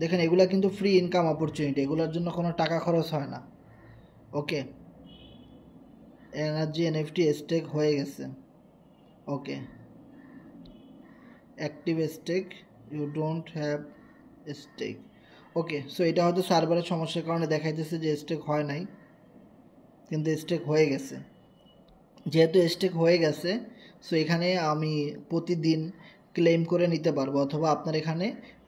দেখেন এগুলা কিন্তু ফ্রি ইনকাম অপরচুনিটি, এগুলোর জন্য কোনো টাকা খরচ হয় না। ওকে, এনার্জি এনএফটি স্টেক হয়ে গেছে। Okay, active stake, you don't have stake. Okay, so এটা হয়তো সার্ভারের সমস্যার কারণে দেখাইতেছে যে স্টেক হয় নাই, কিন্তু স্টেক হয়ে গেছে। যেহেতু স্টেক হয়ে গেছে, সো এখানে আমি প্রতিদিন ক্লেম করে নিতে পারবো, অথবা আপনার এখানে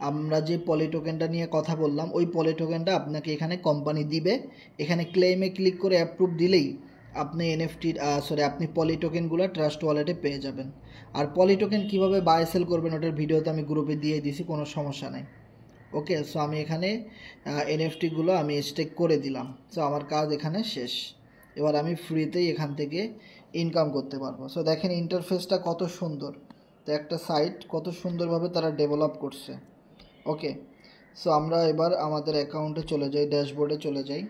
আমরা যে পলি টোকেনটা নিয়ে কথা বললাম ওই পলি টোকেনটা আপনাকে এখানে কোম্পানি দিবে। এখানে ক্লেমে ক্লিক করে অ্যাপ্রুভ দিলেই আপনি আপনি পলি টোকেনগুলো ট্রাস্ট ওয়ালেটে পেয়ে যাবেন। আর পলি টোকেন কীভাবে বাই সেল করবেন ওটার ভিডিওতে আমি গ্রুপে দিয়ে দিয়েছি, কোনো সমস্যা নেই। ওকে, সো আমি এখানে এনএফটিগুলো আমি স্টেক করে দিলাম। সো আমার কাজ এখানে শেষ। এবার আমি ফ্রিতেই এখান থেকে ইনকাম করতে পারবো। সো দেখেন ইন্টারফেসটা কত সুন্দর, তো একটা সাইট কত সুন্দরভাবে তারা ডেভেলপ করছে। ওকে, সো আমরা এবার আমাদের অ্যাকাউন্টে চলে যাই, ড্যাশবোর্ডে চলে যাই।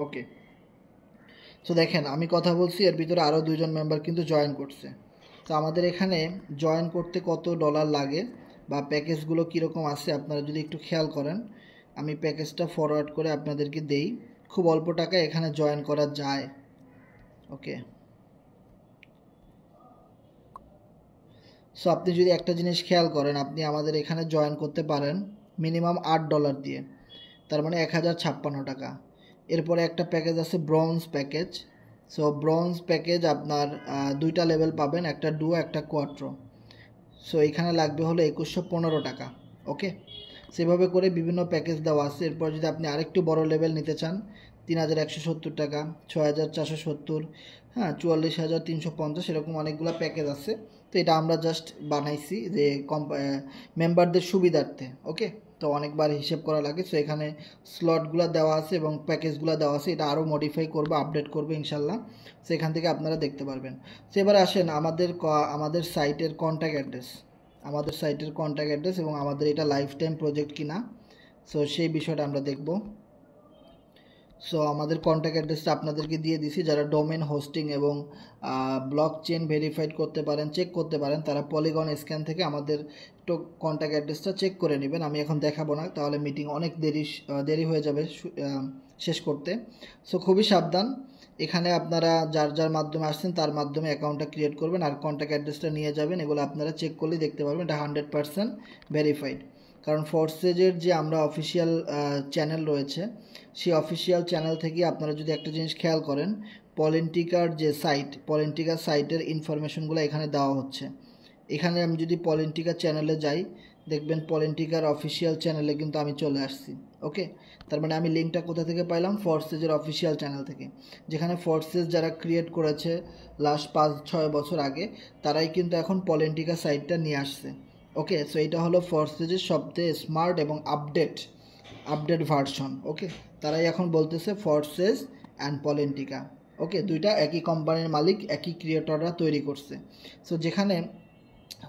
ওকে, সো দেখেন আমি কথা বলছি, এর ভিতরে আরও 2জন মেম্বার কিন্তু জয়েন করছে। তো আমাদের এখানে জয়েন করতে কত ডলার লাগে বা প্যাকেজগুলো কীরকম আছে আপনারা যদি একটু খেয়াল করেন, আমি প্যাকেজটা ফরওয়ার্ড করে আপনাদেরকে দেই। খুব অল্প টাকায় এখানে জয়েন করা যায়। ওকে, সো আপনি যদি একটা জিনিস খেয়াল করেন, আপনি আমাদের এখানে জয়েন করতে পারেন মিনিমাম $8 দিয়ে, তার মানে 1056 টাকা। এরপরে একটা প্যাকেজ আছে bronze package. So bronze package আপনার 2টা লেভেল পাবেন, একটা ডুও একটা কোয়াট্রো। সো এখানে লাগবে হলো 2115 টাকা। ওকে, সেভাবে করে বিভিন্ন প্যাকেজ দেওয়া আছে। এরপর যদি আপনি আরেকটু বড় লেভেল নিতে চান, 3170 টাকা, 6470, হ্যাঁ 44350, এরকম অনেকগুলো প্যাকেজ আছে। তো এটা আমরা জাস্ট বানাইছি যে মেম্বারদের সুবিধার্থে। ওকে, তো অনেকবার হিসেব করা লাগে। সো এখানে স্লটগুলো দেওয়া আছে এবং প্যাকেজগুলো দেওয়া আছে, এটা আরও মডিফাই করবে, আপডেট করবে ইনশাল্লাহ। সো এখান থেকে আপনারা দেখতে পারবেন। সো এবার আসেন আমাদের সাইটের কন্ট্যাক্ট অ্যাড্রেস, এবং আমাদের এটা লাইফ টাইম প্রজেক্ট কিনা, সো সেই বিষয়টা আমরা দেখব। সো আমাদের কন্ট্যাক্ট অ্যাড্রেসটা আপনাদেরকে দিয়ে দিছি। যারা ডোমেন হোস্টিং এবং ব্লক চেন ভেরিফাইড করতে পারেন, চেক করতে পারেন, তারা পলিগন স্ক্যান থেকে আমাদের কন্ট্যাক্ট অ্যাড্রেসটা চেক করে নেবেন। আমি এখন দেখাবো না, তাহলে মিটিং অনেক দেরি হয়ে যাবে শেষ করতে। সো খুবই সাবধান, এখানে আপনারা যার যার মাধ্যমে আসছেন তার মাধ্যমে অ্যাকাউন্টটা ক্রিয়েট করবেন আর কন্ট্যাক্ট অ্যাড্রেসটা নিয়ে যাবেন। এগুলো আপনারা চেক করলেই দেখতে পারবেন এটা 100% ভেরিফাইড। কারণ ফোর্সেজের যে আমরা অফিসিয়াল চ্যানেল রয়েছে, সেই অফিসিয়াল চ্যানেল থেকে আপনারা যদি একটা জিনিস খেয়াল করেন, পলিটিকার যে সাইট, পলিটিকার সাইটের ইনফরমেশনগুলো এখানে দেওয়া হচ্ছে। এখানে আমি যদি পলিটিকার চ্যানেলে যাই, দেখবেন পলিটিকার অফিসিয়াল চ্যানেলে কিন্তু আমি চলে আসছি। ওকে, তার মানে আমি লিঙ্কটা কোথা থেকে পাইলাম? ফোর্সেজের অফিসিয়াল চ্যানেল থেকে, যেখানে ফোর্সেজ যারা ক্রিয়েট করেছে লাস্ট 5-6 বছর আগে, তারাই কিন্তু এখন পলিটিকার সাইটটা নিয়ে আসছে। ওকে, সো এটা হলো ফোর্সেজের সবচেয়ে স্মার্ট এবং আপডেট ভার্সন। ওকে, তারাই এখন বলতেছে ফোর্সেজ অ্যান্ড পলিটিকা। ওকে, দুইটা একই কোম্পানির মালিক, একই ক্রিয়েটররা তৈরি করছে। সো যেখানে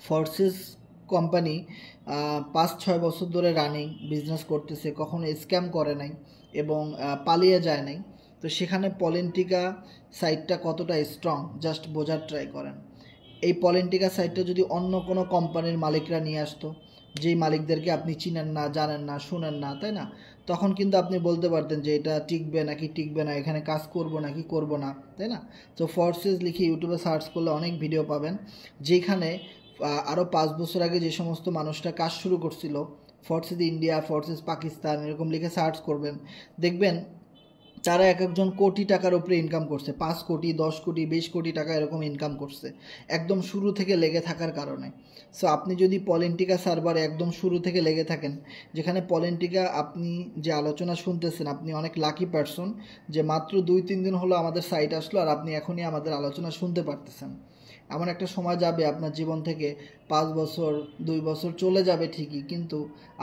ফোর্সেস কোম্পানি 5-6 বছর ধরে রানিং বিজনেস করতেছে, কখনো স্ক্যাম করে নাই এবং পালিয়ে যায় নাই, তো সেখানে পলিটিকা সাইটটা কতটা স্ট্রং জাস্ট বোঝার ট্রাই করেন। এই পলিটিকা সাইটটা যদি অন্য কোনো কোম্পানির মালিকরা নিয়ে আসতো, যেই মালিকদেরকে আপনি চিনেন না, জানেন না, শুনেন না, তাই না, তখন কিন্তু আপনি বলতে পারতেন যে এটা টিকবে নাকি টিকবে না, এখানে কাজ করব নাকি করব না, তাই না? তো ফোর্সেস লিখে ইউটিউবে সার্চ করলে অনেক ভিডিও পাবেন, যেখানে আরও 5 বছর আগে যে সমস্ত মানুষরা কাজ শুরু করছিল, ফোর্সেস ইন্ডিয়া, ফোর্সেস পাকিস্তান এরকম লিখে সার্চ করবেন, দেখবেন তারা এক একজন কোটি টাকার উপরে ইনকাম করছে, 5 কোটি, 10 কোটি, 20 কোটি টাকা এরকম ইনকাম করছে একদম শুরু থেকে লেগে থাকার কারণে। সো আপনি যদি পলিটিকা সার্ভারে একদম শুরু থেকে লেগে থাকেন, যেখানে পলিটিকা আপনি যে আলোচনা শুনতেছেন, আপনি অনেক লাকি পারসন যে মাত্র 2-3 দিন হলো আমাদের সাইট আসলো আর আপনি এখনই আমাদের আলোচনা শুনতে পারতেছেন। এমন একটা সময় যাবে আপনার জীবন থেকে 5 বছর 2 বছর চলে যাবে ঠিকই, কিন্তু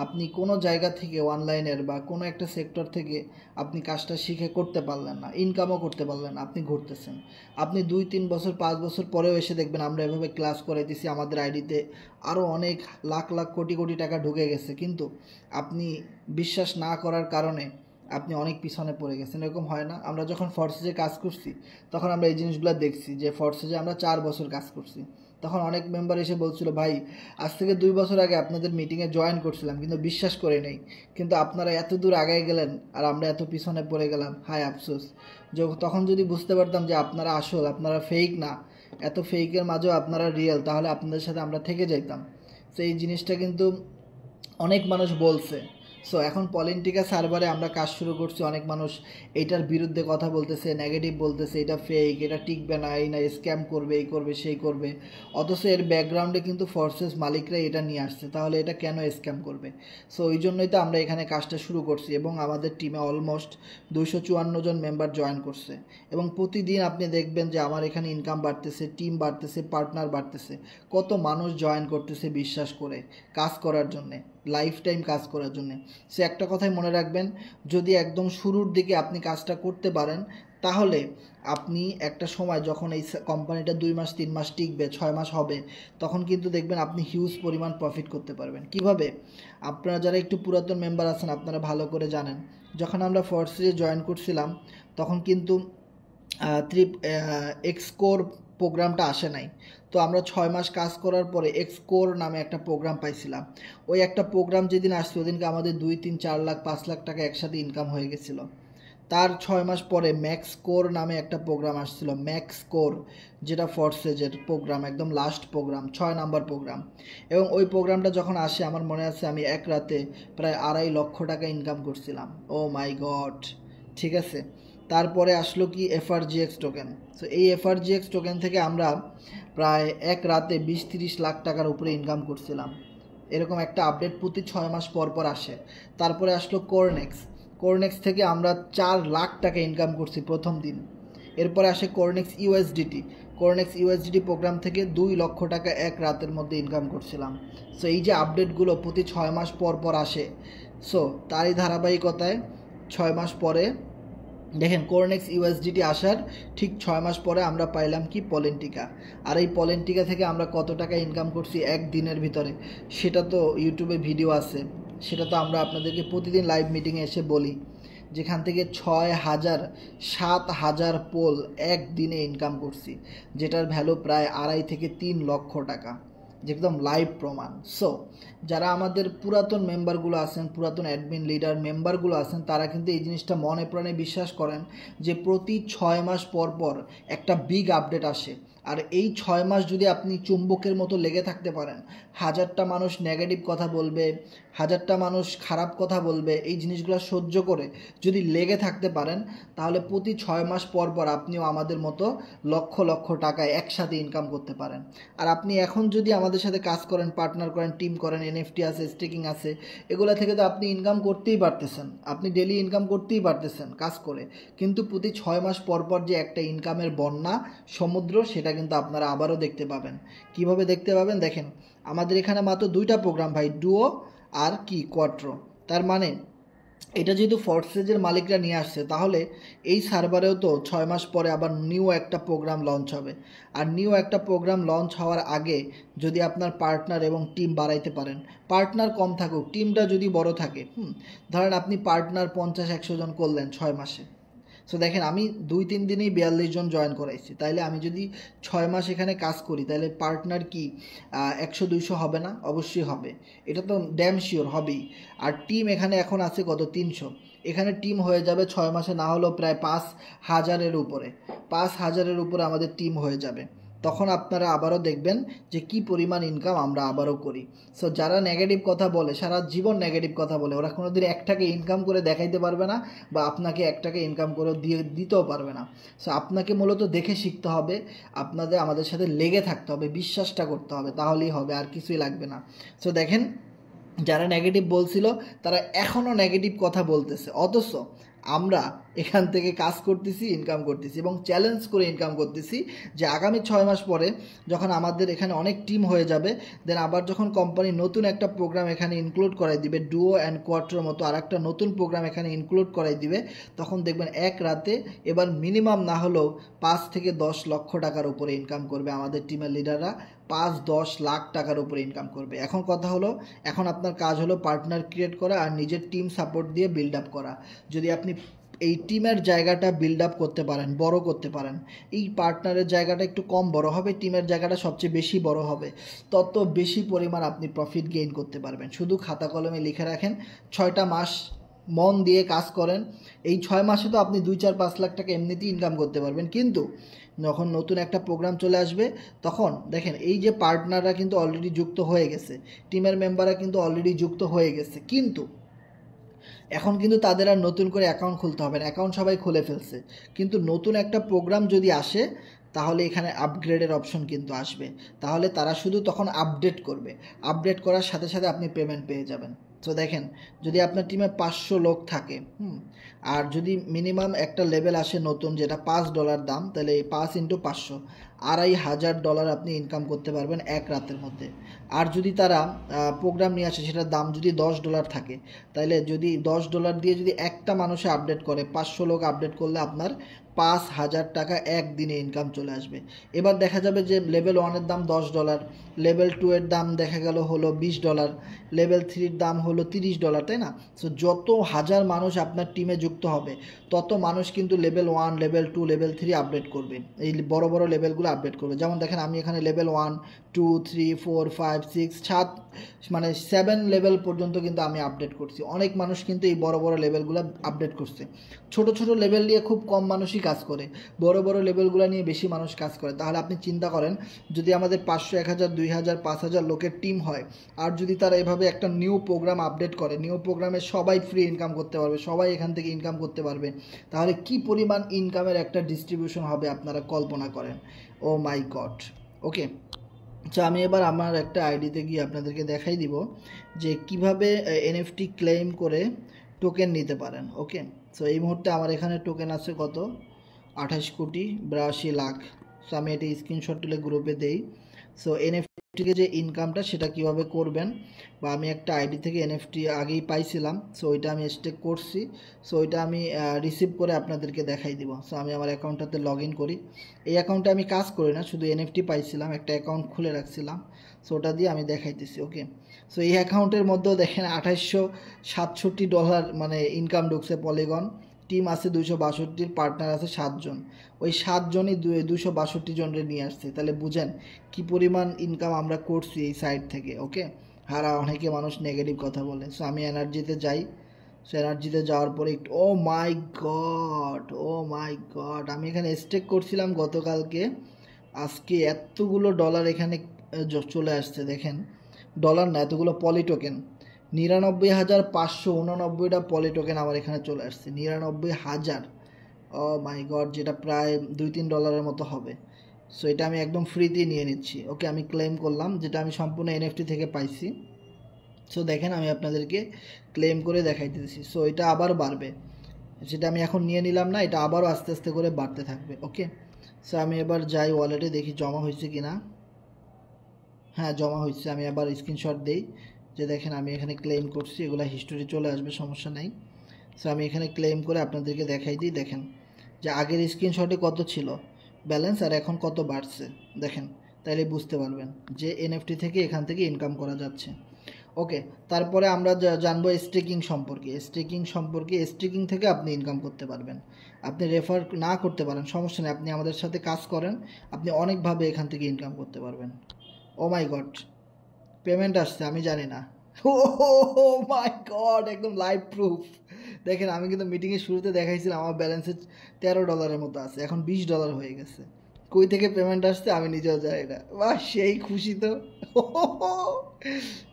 আপনি কোনো জায়গা থেকে অনলাইনের বা কোনো একটা সেক্টর থেকে আপনি কাজটা শিখে করতে পারলেন না, ইনকামও করতে পারলেন না, আপনি ঘুরতেছেন। আপনি 2-3 বছর 5 বছর পরেও এসে দেখবেন আমরা এভাবে ক্লাস করাইতেছি, আমাদের আইডিতে আরও অনেক লাখ লাখ কোটি কোটি টাকা ঢুকে গেছে, কিন্তু আপনি বিশ্বাস না করার কারণে আপনি অনেক পিছনে পড়ে গেছেন। এরকম হয় না? আমরা যখন ফোর্সেজে কাজ করছি তখন আমরা এই জিনিসগুলো দেখছি যে ফোর্সেজে আমরা 4 বছর কাজ করছি, তখন অনেক মেম্বার এসে বলছিল ভাই আজ থেকে 2 বছর আগে আপনাদের মিটিংয়ে জয়েন করছিলাম কিন্তু বিশ্বাস করে নেই, কিন্তু আপনারা এত দূর আগায় গেলেন আর আমরা এত পিছনে পড়ে গেলাম, হায় আফসোস। তখন যদি বুঝতে পারতাম যে আপনারা আসল, আপনারা ফেক না, এত ফেকের মাঝেও আপনারা রিয়েল, তাহলে আপনাদের সাথে আমরা থেকে যাইতাম। তো এই জিনিসটা কিন্তু অনেক মানুষ বলছে। সো এখন পলিটিকা সার্ভারে আমরা কাজ শুরু করছি, অনেক মানুষ এইটার বিরুদ্ধে কথা বলতেছে, নেগেটিভ বলতেছে, এটা ফেক, এটা টিকবে না, এই না, স্ক্যাম করবে, এই করবে, সেই করবে, অথচ এর ব্যাকগ্রাউন্ডে কিন্তু ফোর্সেস মালিকরা এটা নিয়ে আসছে, তাহলে এটা কেন স্ক্যাম করবে? সো ওই জন্যই তো আমরা এখানে কাজটা শুরু করছি এবং আমাদের টিমে অলমোস্ট 254 জন মেম্বার জয়েন করছে এবং প্রতিদিন আপনি দেখবেন যে আমার এখানে ইনকাম বাড়তেছে, টিম বাড়তেছে, পার্টনার বাড়তেছে, কত মানুষ জয়েন করতেছে বিশ্বাস করে কাজ করার জন্যে, লাইফ টাইম কাজ করার জন্য। সে একটা কথাই মনে রাখবেন, যদি একদম শুরুর দিকে আপনি কাজটা করতে পারেন, তাহলে আপনি একটা সময় যখন এই কোম্পানিটা 2 মাস 3 মাস টিকবে, 6 মাস হবে, তখন কিন্তু দেখবেন আপনি হিউজ পরিমাণ প্রফিট করতে পারবেন। কিভাবে? আপনারা যারা একটু পুরাতন মেম্বার আছেন আপনারা ভালো করে জানেন, যখন আমরা ফোর্সে জয়েন করছিলাম তখন কিন্তু এক্সকোর প্রোগ্রামটা আসে নাই, তো আমরা 6 মাস কাজ করার পরে এক্সকোর নামে একটা প্রোগ্রাম পাইছিলাম। ওই একটা প্রোগ্রাম যেদিন আসছে ওদিনকে আমাদের 2-3-4 লাখ 5 লাখ টাকা একসাথে ইনকাম হয়ে গেছিলো। তার 6 মাস পরে ম্যাক্স কোর নামে একটা প্রোগ্রাম আসছিল, ম্যাক্স কোর, যেটা ফোর্সেজের প্রোগ্রাম, একদম লাস্ট প্রোগ্রাম, 6 নাম্বার প্রোগ্রাম। এবং ওই প্রোগ্রামটা যখন আসে আমার মনে আছে আমি এক রাতে প্রায় 2.5 লক্ষ টাকা ইনকাম করছিলাম। ও মাই গড, ঠিক আছে। তারপরে আসলো কি এফআরজিএক্স টোকেন। সো এই এফআরজিএক্স টোকেন থেকে আমরা প্রায় এক রাতে 20-30 লাখ টাকার উপরে ইনকাম করছিলাম। এরকম একটা আপডেট প্রতি 6 মাস পর পর আসে। তারপরে আসলো কোরনেক্স থেকে আমরা 4 লাখ টাকা ইনকাম করছি প্রথম দিন। এরপরে আসে কোরনেক্স ইউএসডিটি প্রোগ্রাম থেকে 2 লক্ষ টাকা এক রাতের মধ্যে ইনকাম করছিলাম। সো এই যে আপডেটগুলো প্রতি 6 মাস পর পর আসে, সো তারই ধারাবাহিকতায় 6 মাস পরে দেখেন কোরনেক্স ইউএসডিটি আসার ঠিক 6 মাস পরে আমরা পাইলাম কি পলিটিকা। আর এই পলিটিকা থেকে আমরা কত টাকা ইনকাম করছি এক দিনের ভিতরে সেটা তো ইউটিউবে ভিডিও আছে, সেটা তো আমরা আপনাদেরকে প্রতিদিন লাইভ মিটিংয়ে এসে বলি। যেখান থেকে 6,000 7,000 পোল একদিনে ইনকাম করছি, যেটার ভ্যালু প্রায় 2.5 থেকে 3 লক্ষ টাকা, একদম লাইভ প্রমাণ। সো যারা আমাদের পুরাতন মেম্বারগুলো আছেন, পুরাতন অ্যাডমিন লিডার মেম্বারগুলো আছেন, তারা কিন্তু এই জিনিসটা মনে প্রাণে বিশ্বাস করেন যে প্রতি 6 মাস পর পর একটা বিগ আপডেট আসে। আর এই 6 মাস যদি আপনি চুম্বকের মতো লেগে থাকতে পারেন, 1000টা মানুষ নেগেটিভ কথা বলবে, 1000টা মানুষ খারাপ কথা বলবে, এই জিনিসগুলো সহ্য করে যদি লেগে থাকতে পারেন, তাহলে প্রতি 6 মাস পর পর আপনিও আমাদের মতো লক্ষ লক্ষ টাকায় একসাথে ইনকাম করতে পারেন। আর আপনি এখন যদি আমাদের সাথে কাজ করেন, পার্টনার করেন, টিম করেন, এনএফটি আছে, স্টেকিং আছে, এগুলো থেকে তো আপনি ইনকাম করতেই পারতেছেন, আপনি ডেলি ইনকাম করতেই পারতেছেন কাজ করে। কিন্তু প্রতি 6 মাস পর পর যে একটা ইনকামের বন্যা সমুদ্র, সেটা কিন্তু আপনারা আবারও দেখতে পাবেন। কিভাবে দেখতে পাবেন দেখেন, আমাদের এখানে মাত্র 2টা প্রোগ্রাম ভাই, ডুও আর কি কোয়াট্রো। তার মানে এটা যেহেতু ফর্সেজের মালিকরা নিয়ে আসছে, তাহলে এই সার্ভারেও তো 6 মাস পরে আবার নিউ একটা প্রোগ্রাম লঞ্চ হবে। আর নিউ একটা প্রোগ্রাম লঞ্চ হওয়ার আগে যদি আপনার পার্টনার এবং টিম বাড়াইতে পারেন, পার্টনার কম থাকুক, টিমটা যদি বড় থাকে, ধরেন আপনি পার্টনার 50-100 জন করলেন 6 মাসে। সো দেখেন, আমি 2-3 দিনেই 42 জন জয়েন করাইছি, তাইলে আমি যদি 6 মাস এখানে কাজ করি, তাহলে পার্টনার কি 100-200 হবে না? অবশ্যই হবে, এটা তো ড্যাম শিওর হবেই। আর টিম এখানে এখন আছে কত? 300। এখানে টিম হয়ে যাবে 6 মাসে না হলেও প্রায় 5,000-এর উপরে, 5,000-এর উপরে আমাদের টিম হয়ে যাবে। তখন আপনারা আবারও দেখবেন যে কি পরিমাণ ইনকাম আমরা আবারও করি। সো যারা নেগেটিভ কথা বলে, সারা জীবন নেগেটিভ কথা বলে, ওরা কোনোদিন 1 টাকা ইনকাম করে দেখাইতে পারবে না, বা আপনাকে 1 টাকা ইনকাম করে দিতেও পারবে না। সো আপনাকে মূলত দেখে শিখতে হবে, আপনাদের আমাদের সাথে লেগে থাকতে হবে, বিশ্বাসটা করতে হবে, তাহলেই হবে, আর কিছুই লাগবে না। সো দেখেন, যারা নেগেটিভ বলছিল তারা এখনও নেগেটিভ কথা বলতেছে, অথচ আমরা এখান থেকে কাজ করতেছি, ইনকাম করতেছি এবং চ্যালেঞ্জ করে ইনকাম করতেছি যে আগামী 6 মাস পরে যখন আমাদের এখানে অনেক টিম হয়ে যাবে, দেন আবার যখন কোম্পানি নতুন একটা প্রোগ্রাম এখানে ইনক্লুড করাই দিবে, ডুও অ্যান্ড কোয়াট্রোর মতো আর একটা নতুন প্রোগ্রাম এখানে ইনক্লুড করাই দিবে, তখন দেখবেন এক রাতে এবার মিনিমাম না হলেও 5 থেকে 10 লক্ষ টাকার উপরে ইনকাম করবে আমাদের টিমের লিডাররা, 5-10 লাখ টাকার উপরে ইনকাম করবে। এখন কথা হলো, এখন আপনার কাজ হলো পার্টনার ক্রিয়েট করা আর নিজের টিম সাপোর্ট দিয়ে বিল্ড আপ করা। যদি আপনি এই টিমের জায়গাটা বিল্ড আপ করতে পারেন, বড় করতে পারেন, এই পার্টনারের জায়গাটা একটু কম বড় হবে, টিমের জায়গাটা সবচেয়ে বেশি বড় হবে, তত বেশি পরিমাণ আপনি প্রফিট গেইন করতে পারবেন। শুধু খাতা কলমে লিখে রাখেন, 6টা মাস মন দিয়ে কাজ করেন, এই 6 মাসে তো আপনি 2-4-5 লাখ টাকা এমনিতেই ইনকাম করতে পারবেন। কিন্তু যখন নতুন একটা প্রোগ্রাম চলে আসবে, তখন দেখেন এই যে পার্টনাররা কিন্তু অলরেডি যুক্ত হয়ে গেছে, টিমের মেম্বাররা কিন্তু অলরেডি যুক্ত হয়ে গেছে, কিন্তু এখন কিন্তু তাদের আর নতুন করে অ্যাকাউন্ট খুলতে হবে না, অ্যাকাউন্ট সবাই খুলে ফেলছে। কিন্তু নতুন একটা প্রোগ্রাম যদি আসে, তাহলে এখানে আপগ্রেডের অপশন কিন্তু আসবে, তাহলে তারা শুধু তখন আপডেট করবে, আপডেট করার সাথে সাথে আপনি পেমেন্ট পেয়ে যাবেন। তো দেখেন, যদি আপনার টিমে 500 লোক থাকে, আর যদি মিনিমাম একটা লেভেল আসে নতুন, যেটা $5 দাম, তাহলে এই 5 × 500 $2,500 আপনি ইনকাম করতে পারবেন এক রাতের মধ্যে। আর যদি তারা প্রোগ্রাম নিয়ে আসে, সেটার দাম যদি $10 থাকে, তাহলে যদি $10 দিয়ে যদি একটা মানুষে আপডেট করে, 500 লোক আপডেট করলে আপনার 5,000 টাকা একদিনে ইনকাম চলে আসবে। এবার দেখা যাবে যে লেভেল 1-এর দাম $10, লেভেল 2-এর দাম দেখা গেল হলো $20, লেভেল 3-র দাম হলো $30, তাই না? সো যত হাজার মানুষ আপনার টিমে যুক্ত হবে, তত মানুষ কিন্তু লেভেল 1, লেভেল 2, লেভেল 3 আপডেট করবে, এই বড় বড় লেভেলগুলো আপডেট করবে। যেমন দেখেন, আমি এখানে লেভেল 1, 2, 3, 4, 5, 6, 7 মানে 7 লেভেল পর্যন্ত কিন্তু আমি আপডেট করছি। অনেক মানুষ কিন্তু এই বড় বড় লেভেলগুলো আপডেট করছে। ছোট ছোট লেভেল নিয়ে খুব কম মানুষই কাজ করে, বড় বড় লেভেলগুলো নিয়ে বেশি মানুষ কাজ করে। তাহলে আপনি চিন্তা করেন, যদি আমাদের 500, 1000, 2000, 5000 লোকের টিম হয়, আর যদি তারা এভাবে একটা নিউ প্রোগ্রাম আপডেট করে, নিউ প্রোগ্রামে সবাই ফ্রি ইনকাম করতে পারবে, সবাই এখান থেকে ইনকাম করতে পারবে, তাহলে কি পরিমাণ ইনকামের একটা ডিস্ট্রিবিউশন হবে আপনারা কল্পনা করেন। ও মাই গড। ওকে, আচ্ছা, আমি এবার আমার একটা আইডিতে গিয়ে আপনাদেরকে দেখাই দিব যে কিভাবে এনএফটি ক্লেম করে টোকেন নিতে পারেন। ওকে, সো এই মুহূর্তে আমার এখানে টোকেন আছে কত? 28,82,00,000। সো আমি এটা স্ক্রিনশট তুলে গ্রুপে দেই। সো এনএফটি থেকে যে ইনকামটা সেটা কিভাবে করবেন, বা আমি একটা আইডি থেকে এনএফটি আগেই পাইছিলাম, সো ওইটা আমি স্টেক করছি, সো ওইটা আমি রিসিভ করে আপনাদেরকে দেখাই দিব। সো আমি আমার অ্যাকাউন্টটাতে লগ ইন করি। এই অ্যাকাউন্টে আমি কাজ করি না, শুধু এনএফটি পাইছিলাম, একটা অ্যাকাউন্ট খুলে রাখছিলাম, সো ওটা দিয়ে আমি দেখাইতেছি। ওকে, সো এই অ্যাকাউন্টের মধ্যেও দেখেন $2867 মানে ইনকাম ঢুকছে। পলিগন টিম আছে 262, পার্টনার আছে 7 জন। ওই 7 জনই 262 জনরে নিয়ে আসছে। তাহলে বুঝেন কি পরিমাণ ইনকাম আমরা করছি এই সাইট থেকে। ওকে, আর অনেকে মানুষ নেগেটিভ কথা বলে। সো আমি এনার্জিতে যাই। সো এনার্জিতে যাওয়ার পরে একটু ও মাই গড, আমি এখানে স্টেক করছিলাম গতকালকে, আজকে এতগুলো ডলার এখানে চলে আসছে। দেখেন, ডলার না, এতগুলো পলি টোকেন, 99,589টা পলি টোকেন আমার এখানে চলে আসছে। 99,000, ও মাই গড, যেটা প্রায় $2-3 মতো হবে। সো এটা আমি একদম ফ্রিতে নিয়ে নিচ্ছি। ওকে, আমি ক্লেম করলাম, যেটা আমি সম্পূর্ণ এনএফটি থেকে পাইছি। সো দেখেন, আমি আপনাদেরকে ক্লেম করে দেখাইতেছি। সো এটা আবার বাড়বে, যেটা আমি এখন নিয়ে নিলাম না, এটা আবারও আস্তে আস্তে করে বাড়তে থাকবে। ওকে, সো আমি এবার যাই ওয়ালেটে, দেখি জমা হয়েছে কি না। হ্যাঁ, জমা হয়েছে। আমি আবার স্ক্রিনশট দেই, যে দেখেন আমি এখানে ক্লেম করছি, এগুলো হিস্টোরি চলে আসবে, সমস্যা নাই। সো আমি এখানে ক্লেম করে আপনাদেরকে দেখাই দিই। দেখেন যে আগের স্ক্রিনশটে কত ছিল ব্যালেন্স আর এখন কত বাড়ছে, দেখেন, তাইলে বুঝতে পারবেন যে এনএফটি থেকে এখান থেকে ইনকাম করা যাচ্ছে। ওকে, তারপরে আমরা জানবো স্টেকিং সম্পর্কে। স্টেকিং থেকে আপনি ইনকাম করতে পারবেন। আপনি রেফার না করতে পারেন, সমস্যা নেই, আপনি আমাদের সাথে কাজ করেন, আপনি অনেকভাবে এখান থেকে ইনকাম করতে পারবেন। ও মাই গড, পেমেন্ট আসছে, আমি জানি না। ও মাই গড, একদম লাইভ প্রুফ। দেখেন, আমি কিন্তু মিটিংয়ের শুরুতে দেখাইছিলাম আমার ব্যালেন্সে $13 মতো আছে, এখন $20 হয়ে গেছে। কই থেকে পেমেন্ট আসছে আমি নিজেও জানি না। বাহ, সেই খুশি তো।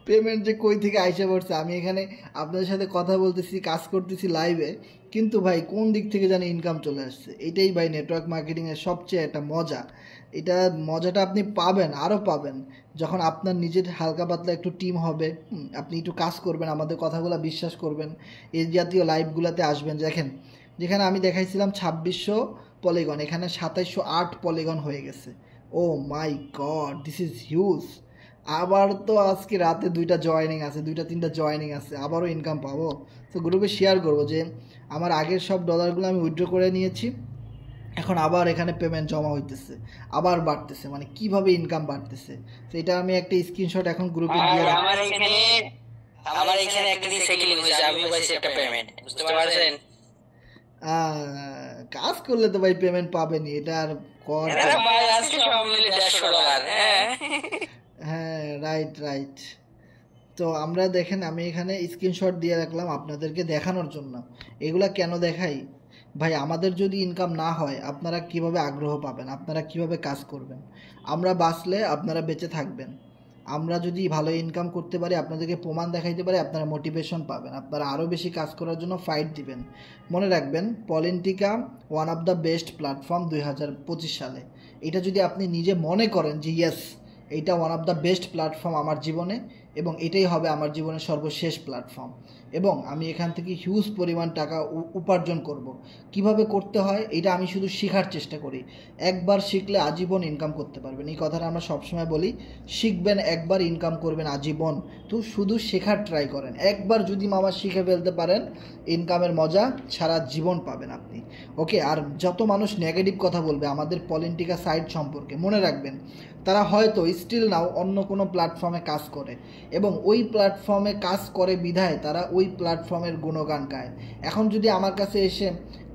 পেমেন্ট যে কই থেকে আইসা পড়ছে, আমি এখানে আপনাদের সাথে কথা বলতেছি, কাজ করতেছি লাইভে, কিন্তু ভাই কোন দিক থেকে জানি ইনকাম চলে আসছে। এটাই ভাই নেটওয়ার্ক মার্কেটিংয়ের সবচেয়ে একটা মজা। এটা মজাটা আপনি পাবেন, আরও পাবেন, যখন আপনার নিজের হালকা পাতলা একটু টিম হবে, আপনি একটু কাজ করবেন, আমাদের কথাগুলো বিশ্বাস করবেন, এই জাতীয় লাইভগুলোতে আসবেন। দেখেন, যেখানে আমি দেখাইছিলাম 2600 পলিগন, এখানে 2708 পলিগন হয়ে গেছে। ও মাই গড, দিস ইজ হিউজ। আবার তো আজকে রাতে 2টা জয়েনিং আছে, 2-3টা জয়েনিং আছে, আবারও ইনকাম পাবো। তো গ্রুপে শেয়ার করবো যে আমার আগের সব ডলারগুলো আমি উইথড্র করে নিয়েছি, এখন আবার এখানে পেমেন্ট জমা হইতেছে, আবার বাড়তেছে, মানে কিভাবে ইনকাম বাড়তেছে। তো এটা আমি একটা স্ক্রিনশট এখন গ্রুপে দিয়ে রাখবো। আমার এখানে একটা রিসাইকেলিং হয়েছে, আমিও পাইছি একটা পেমেন্ট, বুঝতে পারছেন? কাজ করলে তো ভাই পেমেন্ট পাবেনি, এটা আর কর। ভাই আজকে সব মিলে $150। হ্যাঁ, রাইট। তো আমরা দেখেন, আমি এখানে স্ক্রিনশট দিয়ে রাখলাম আপনাদেরকে দেখানোর জন্য। এগুলা কেন দেখাই ভাই, আমাদের যদি ইনকাম না হয় আপনারা কিভাবে আগ্রহ পাবেন, আপনারা কিভাবে কাজ করবেন? আমরা বাঁচলে আপনারা বেঁচে থাকবেন, আমরা যদি ভালো ইনকাম করতে পারি, আপনাদেরকে প্রমাণ দেখাইতে পারি, আপনারা মোটিভেশন পাবেন, আপনারা আরও বেশি কাজ করার জন্য ফাইট দিবেন। মনে রাখবেন, পলিন্টিকা one of the best platform 2025 সালে। এটা যদি আপনি নিজে মনে করেন যে ইয়েস, এইটা one of the best platform আমার জীবনে, এবং এটাই হবে আমার জীবনের সর্বশেষ প্ল্যাটফর্ম, এবং আমি এখান থেকে হিউজ পরিমাণ টাকা উপার্জন করব। কিভাবে করতে হয় এটা আমি শুধু শেখার চেষ্টা করি। একবার শিখলে আজীবন ইনকাম করতে পারবেন, এই কথাটা আমরা সবসময় বলি। শিখবেন একবার, ইনকাম করবেন আজীবন। তো শুধু শেখার ট্রাই করেন, একবার যদি মামা শিখে ফেলতে পারেন, ইনকামের মজা সারা জীবন পাবেন আপনি। ওকে, আর যত মানুষ নেগেটিভ কথা বলবে আমাদের পলিন্টিকা সাইট সম্পর্কে, মনে রাখবেন তারা হয়তো স্টিল নাও অন্য কোনো প্ল্যাটফর্মে কাজ করে, এবং ওই প্ল্যাটফর্মে কাজ করে বিধায় তারা ওই প্ল্যাটফর্মের গুণগান গায়। এখন যদি আমার কাছে এসে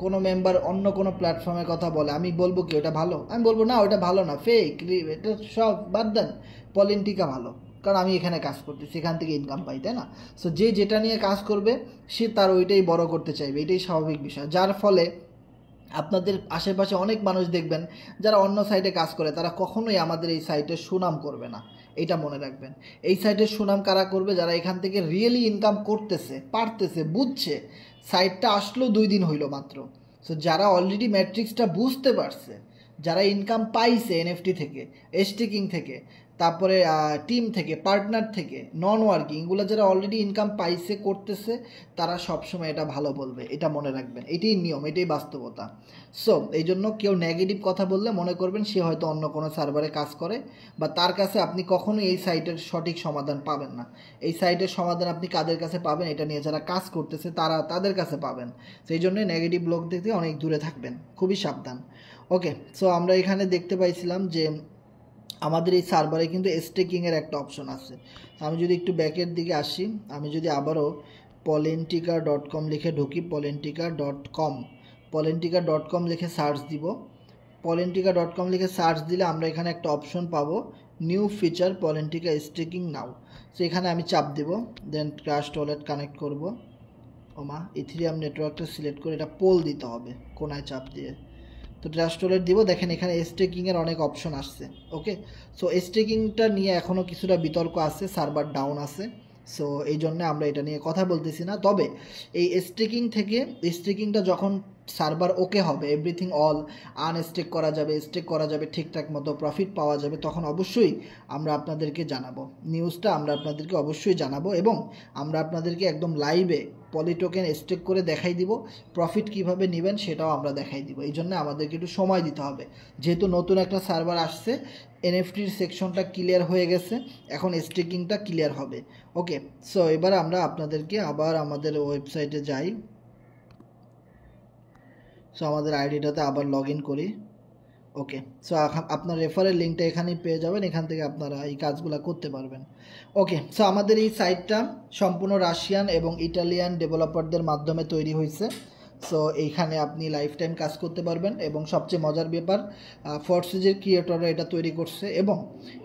কোনো মেম্বার অন্য কোনো প্ল্যাটফর্মের কথা বলে, আমি বলবো কি ওটা ভালো? আমি বলবো না, ওটা ভালো না, ফেক, এটা সব বাদ দেন, পলিন্টিকা ভালো, কারণ আমি এখানে কাজ করতেছি, সেখান থেকে ইনকাম পাই, তাই না? সো যে যেটা নিয়ে কাজ করবে সে তার ওইটাই বড় করতে চাইবে, এটাই স্বাভাবিক বিষয়। যার ফলে আপনাদের আশেপাশে অনেক মানুষ দেখবেন যারা অন্য সাইটে কাজ করে, তারা কখনোই আমাদের এই সাইটের সুনাম করবে না, এটা মনে রাখবেন। এই সাইটের সুনাম কারা করবে? যারা এখান থেকে রিয়েলি ইনকাম করতেছে, পারতেছে, বুঝছে। সাইটটা আসলো 2 দিন হইল মাত্র। সো যারা অলরেডি ম্যাট্রিক্সটা বুঝতে পারছে, যারা ইনকাম পাইছে এনএফটি থেকে, স্টেকিং থেকে, তারপরে টিম থেকে, পার্টনার থেকে, নন ওয়ার্কিং, এগুলো যারা অলরেডি ইনকাম পাইছে করতেছে তারা সবসময় এটা ভালো বলবে, এটা মনে রাখবেন, এটাই নিয়ম, এটাই বাস্তবতা। সো এই জন্য কেউ নেগেটিভ কথা বললে মনে করবেন সে হয়তো অন্য কোনো সার্ভারে কাজ করে, বা তার কাছে আপনি কখনোই এই সাইটের সঠিক সমাধান পাবেন না। এই সাইটের সমাধান আপনি কাদের কাছে পাবেন, এটা নিয়ে যারা কাজ করতেছে তাদের কাছে পাবেন। সেই জন্য নেগেটিভ লোক থেকে অনেক দূরে থাকবেন, খুবই সাবধান। ওকে, সো আমরা এখানে দেখতে পাইছিলাম যে আমাদের এই সার্ভারে কিন্তু স্টেকিংয়ের একটা অপশন আছে। আমি যদি একটু ব্যাকের দিকে আসি, আমি যদি আবারও polentica.com লিখে ঢুকি, polentica.com লিখে সার্চ দিব, polentica.com লিখে সার্চ দিলে আমরা এখানে একটা অপশন পাবো, নিউ ফিচার Polentica স্টেকিং নাও। সো এখানে আমি চাপ দিব, দেন ট্রাস্ট ওয়ালেট কানেক্ট করব। ওমা, ইথেরিয়াম নেটওয়ার্কটা সিলেক্ট করে এটা পোল দিতে হবে কোনায় চাপ দিয়ে। তো ট্রাস্ট ওয়ালেট দিব, দেখেন এখানে স্টেকিংয়ের অনেক অপশন আসছে। ওকে, সো স্টেকিংটা নিয়ে এখনও কিছুটা বিতর্ক আছে, সার্ভার ডাউন আছে। সো এই জন্য আমরা এটা নিয়ে কথা বলতেছি না। তবে এই স্টেকিংটা যখন সার্ভার ওকে হবে, এভরিথিং অল আনস্টেক করা যাবে, স্টেক করা যাবে, ঠিকঠাক মতো প্রফিট পাওয়া যাবে, তখন অবশ্যই আমরা আপনাদেরকে জানাবো, নিউজটা আমরা আপনাদেরকে অবশ্যই জানাবো, এবং আমরা আপনাদেরকে একদম লাইভে পলি টোকেন স্টেক করে দেখাই দিব, প্রফিট কিভাবে নেবেন সেটাও আমরা দেখাই দিব। এই জন্য আমাদেরকে একটু সময় দিতে হবে, যেহেতু নতুন একটা সার্ভার আসছে, এনএফটির সেকশনটা ক্লিয়ার হয়ে গেছে, এখন স্টেকিংটা ক্লিয়ার হবে। ওকে, সো এবার আমরা আপনাদেরকে আবার আমাদের ওয়েবসাইটে যাই। সো আমাদের আইডিটাতে আবার লগ ইন করি। ওকে, সো আপনার রেফারের লিঙ্কটা এখানেই পেয়ে যাবেন, এখান থেকে আপনারা এই কাজগুলো করতে পারবেন। ওকে, সো আমাদের এই সাইটটা সম্পূর্ণ রাশিয়ান এবং ইটালিয়ান ডেভেলপারদের মাধ্যমে তৈরি হয়েছে। সো এইখানে আপনি লাইফ টাইম কাজ করতে পারবেন, এবং সবচেয়ে মজার ব্যাপার ফোর্সেজের ক্রিয়েটররা এটা তৈরি করছে, এবং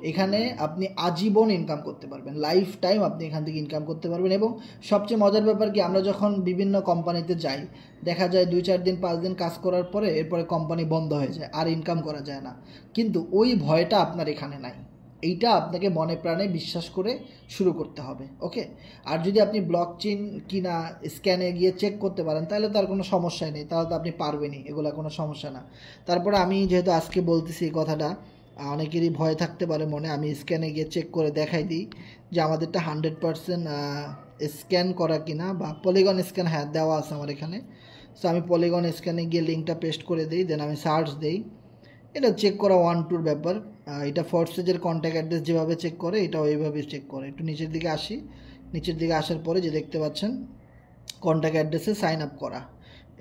এখানে আপনি আজীবন ইনকাম করতে পারবেন, লাইফ টাইম আপনি এখান থেকে ইনকাম করতে পারবেন। এবং সবচেয়ে মজার ব্যাপার কি, আমরা যখন বিভিন্ন কোম্পানিতে যাই, দেখা যায় 2-4 দিন 5 দিন কাজ করার পরে এরপরে কোম্পানি বন্ধ হয়ে যায়, আর ইনকাম করা যায় না। কিন্তু ওই ভয়টা আপনার এখানে নাই, এইটা আপনাকে মনে প্রাণে বিশ্বাস করে শুরু করতে হবে। ওকে, আর যদি আপনি ব্লকচেইন কিনা স্ক্যানে গিয়ে চেক করতে পারেন তাহলে তার কোনো সমস্যাই নেই, তাহলে তো আপনি পারবেনই, এগুলো কোনো সমস্যা না। তারপরে আমি যেহেতু আজকে বলতেছি এই কথাটা, অনেকেরই ভয় থাকতে পারে মনে, আমি স্ক্যানে গিয়ে চেক করে দেখাই দিই যে আমাদেরটা 100% স্ক্যান করা কিনা, বা পলিগন স্ক্যান, হ্যাঁ দেওয়া আছে আমার এখানে। সো আমি পলিগন স্ক্যানে গিয়ে লিঙ্কটা পেস্ট করে দিই, দেন আমি সার্চ দিই। এটা চেক করা 1-2 ব্যাপার, এটা ফোর্সেজের কন্ট্যাক্ট অ্যাড্রেস যেভাবে চেক করে এটা ওইভাবে চেক করে। একটু নিচের দিকে আসি, নিচের দিকে আসার পরে যে দেখতে পাচ্ছেন কন্ট্যাক্ট অ্যাড্রেসে সাইন আপ করা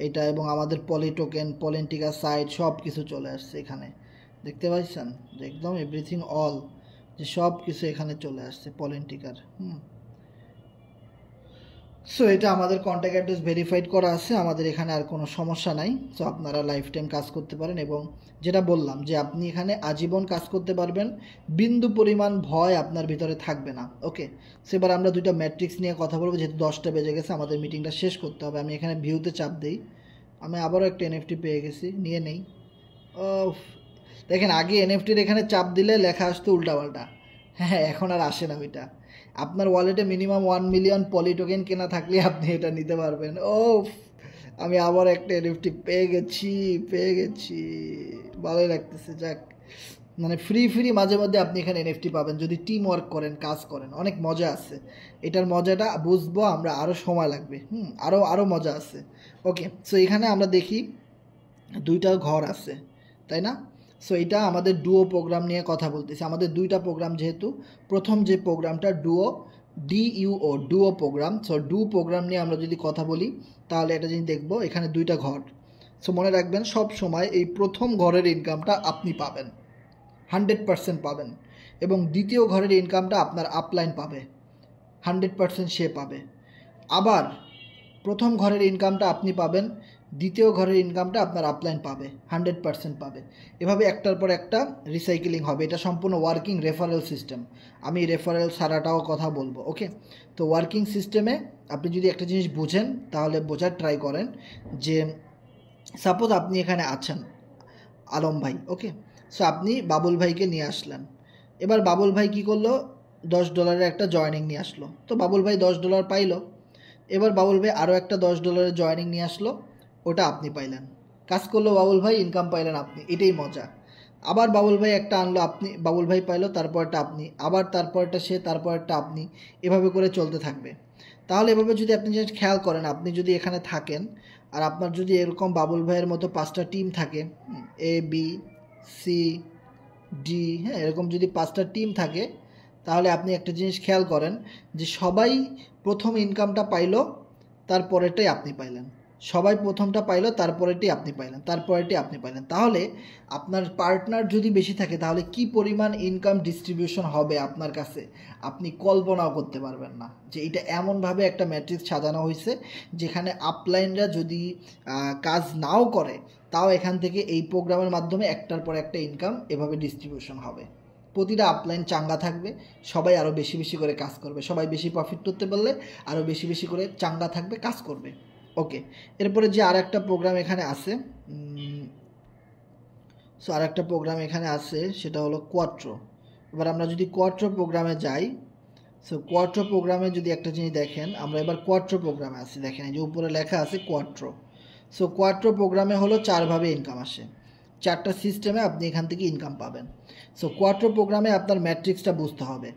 এটা, এবং আমাদের পলি টোকেন, পলেন্টিকা সাইট সব কিছু চলে আসছে এখানে, দেখতে পাচ্ছেন যে একদম এভরিথিং অল, যে সব কিছু এখানে চলে আসছে পলেন্টিকার। সো এটা আমাদের কন্ট্যাক্ট অ্যাড্রেস ভেরিফাইড করা আছে, আমাদের এখানে আর কোনো সমস্যা নাই। সো আপনারা লাইফ টাইম কাজ করতে পারেন, এবং যেটা বললাম যে আপনি এখানে আজীবন কাজ করতে পারবেন, বিন্দু পরিমাণ ভয় আপনার ভিতরে থাকবে না। ওকে, সো এবার আমরা দুইটা ম্যাট্রিক্স নিয়ে কথা বলবো, যেহেতু 10টা বেজে গেছে, আমাদের মিটিংটা শেষ করতে হবে। আমি এখানে ভিউতে চাপ দিই, আমি আবারও একটা এনএফটি পেয়ে গেছি, নিয়ে নেই। ও দেখেন, আগে এনএফটির এখানে চাপ দিলে লেখা আসতো উল্টাপাল্টা, হ্যাঁ এখন আর আসে না ওইটা। আপনার ওয়ালেটে মিনিমাম 1 মিলিয়ন পলি টোকেন কেনা থাকলে আপনি এটা নিতে পারবেন। ও আমি আবার একটা এনএফটি পেয়ে গেছি, ভালোই লাগতেছে। যাক, মানে ফ্রি মাঝে মধ্যে আপনি এখানে এনএফটি পাবেন যদি টিম ওয়ার্ক করেন, কাজ করেন, অনেক মজা আছে। এটার মজাটা বুঝবো আমরা, আরও সময় লাগবে, আরও মজা আছে। ওকে, সো এখানে আমরা দেখি 2টা ঘর আছে, তাই না? সো এটা আমাদের ডুও প্রোগ্রাম নিয়ে কথা বলতেছি। আমাদের 2টা প্রোগ্রাম, যেহেতু প্রথম যে প্রোগ্রামটা ডুও প্রোগ্রাম, সো প্রোগ্রাম নিয়ে আমরা যদি কথা বলি তাহলে এটা যদি দেখবো, এখানে 2টা ঘর। সো মনে রাখবেন, সব সময় এই প্রথম ঘরের ইনকামটা আপনি পাবেন, 100% পাবেন, এবং দ্বিতীয় ঘরের ইনকামটা আপনার আপলাইন পাবে, 100% সে পাবে। আবার প্রথম ঘরের ইনকামটা আপনি পাবেন, দ্বিতীয় ঘরের ইনকামটা আপনার আপলাইন পাবে, 100% পাবে। এভাবে একটার পর একটা রিসাইকেলিং হবে। এটা সম্পূর্ণ ওয়ার্কিং রেফারেল সিস্টেম, আমি রেফারেল ছাড়াটাও কথা বলবো। ওকে, তো ওয়ার্কিং সিস্টেমে আপনি যদি একটা জিনিস বুঝেন তাহলে বোঝার ট্রাই করেন, যে সাপোজ আপনি এখানে আছেন আলম ভাই, ওকে, সো আপনি বাবুল ভাইকে নিয়ে আসলেন। এবার বাবুল ভাই কী করলো, $10 একটা জয়েনিং নিয়ে আসলো, তো বাবুল ভাই $10 পাইলো। এবার বাবুল ভাই আরও একটা $10 জয়েনিং নিয়ে আসলো, ওটা আপনি পাইলেন, কাজ করলো বাবুল ভাই, ইনকাম পাইলেন আপনি, এটাই মজা। আবার বাবুল ভাই একটা আনলো, আপনি বাবুল ভাই পাইলো, তারপরটা আপনি, আবার তারপরটা সে, তারপরটা আপনি, এভাবে করে চলতে থাকবে। তাহলে এভাবে যদি আপনি just খেয়াল করেন, আপনি যদি এখানে থাকেন আর আপনার যদি এরকম বাবুল ভাইয়ের মতো 5টা টিম থাকে, এ বি সি ডি, হ্যাঁ, এরকম যদি 5টা টিম থাকে, তাহলে আপনি একটা জিনিস খেয়াল করেন যে সবাই প্রথম ইনকামটা পাইলো, তারপরেরটাই আপনি পাইলেন। সবাই প্রথমটা পাইলো, তারপরেরটাই আপনি পাইলেন, তারপরেরটাই আপনি পাইলেন। তাহলে আপনার পার্টনার যদি বেশি থাকে তাহলে কি পরিমাণ ইনকাম ডিস্ট্রিবিউশন হবে আপনার কাছে আপনি কল্পনাও করতে পারবেন না। যে এটা এমনভাবে একটা ম্যাট্রিক্স সাজানো হয়েছে যেখানে আপলাইনরা যদি কাজ নাও করে তাও এখান থেকে এই প্রোগ্রামের মাধ্যমে একটার পর একটা ইনকাম এভাবে ডিস্ট্রিবিউশন হবে। প্রতিটা আপলাইন চাঙ্গা থাকবে, সবাই আরও বেশি বেশি করে কাজ করবে, সবাই বেশি প্রফিট করতে পারলে আরও বেশি বেশি করে চাঙ্গা থাকবে, কাজ করবে। ওকে, এরপরে যে আর একটা প্রোগ্রাম এখানে আছে, সো আর একটা প্রোগ্রাম এখানে আছে, সেটা হলো কোয়াট্রো। এবার আমরা যদি কোয়াট্রো প্রোগ্রামে যাই, সো কোয়াট্রো প্রোগ্রামে যদি একটা জিনিস দেখেন, আমরা এবার কোয়াট্রো প্রোগ্রামে আছি, দেখেন এই যে উপরে লেখা আছে কোয়াট্রো। সো কোয়াট্রো প্রোগ্রামে হলো 4ভাবে ইনকাম আসে, 4টা সিস্টেমে আপনি এখান থেকে ইনকাম পাবেন। সো কোয়াট্রো প্রোগ্রামে আপনার ম্যাট্রিক্সটা বুঝতে হবে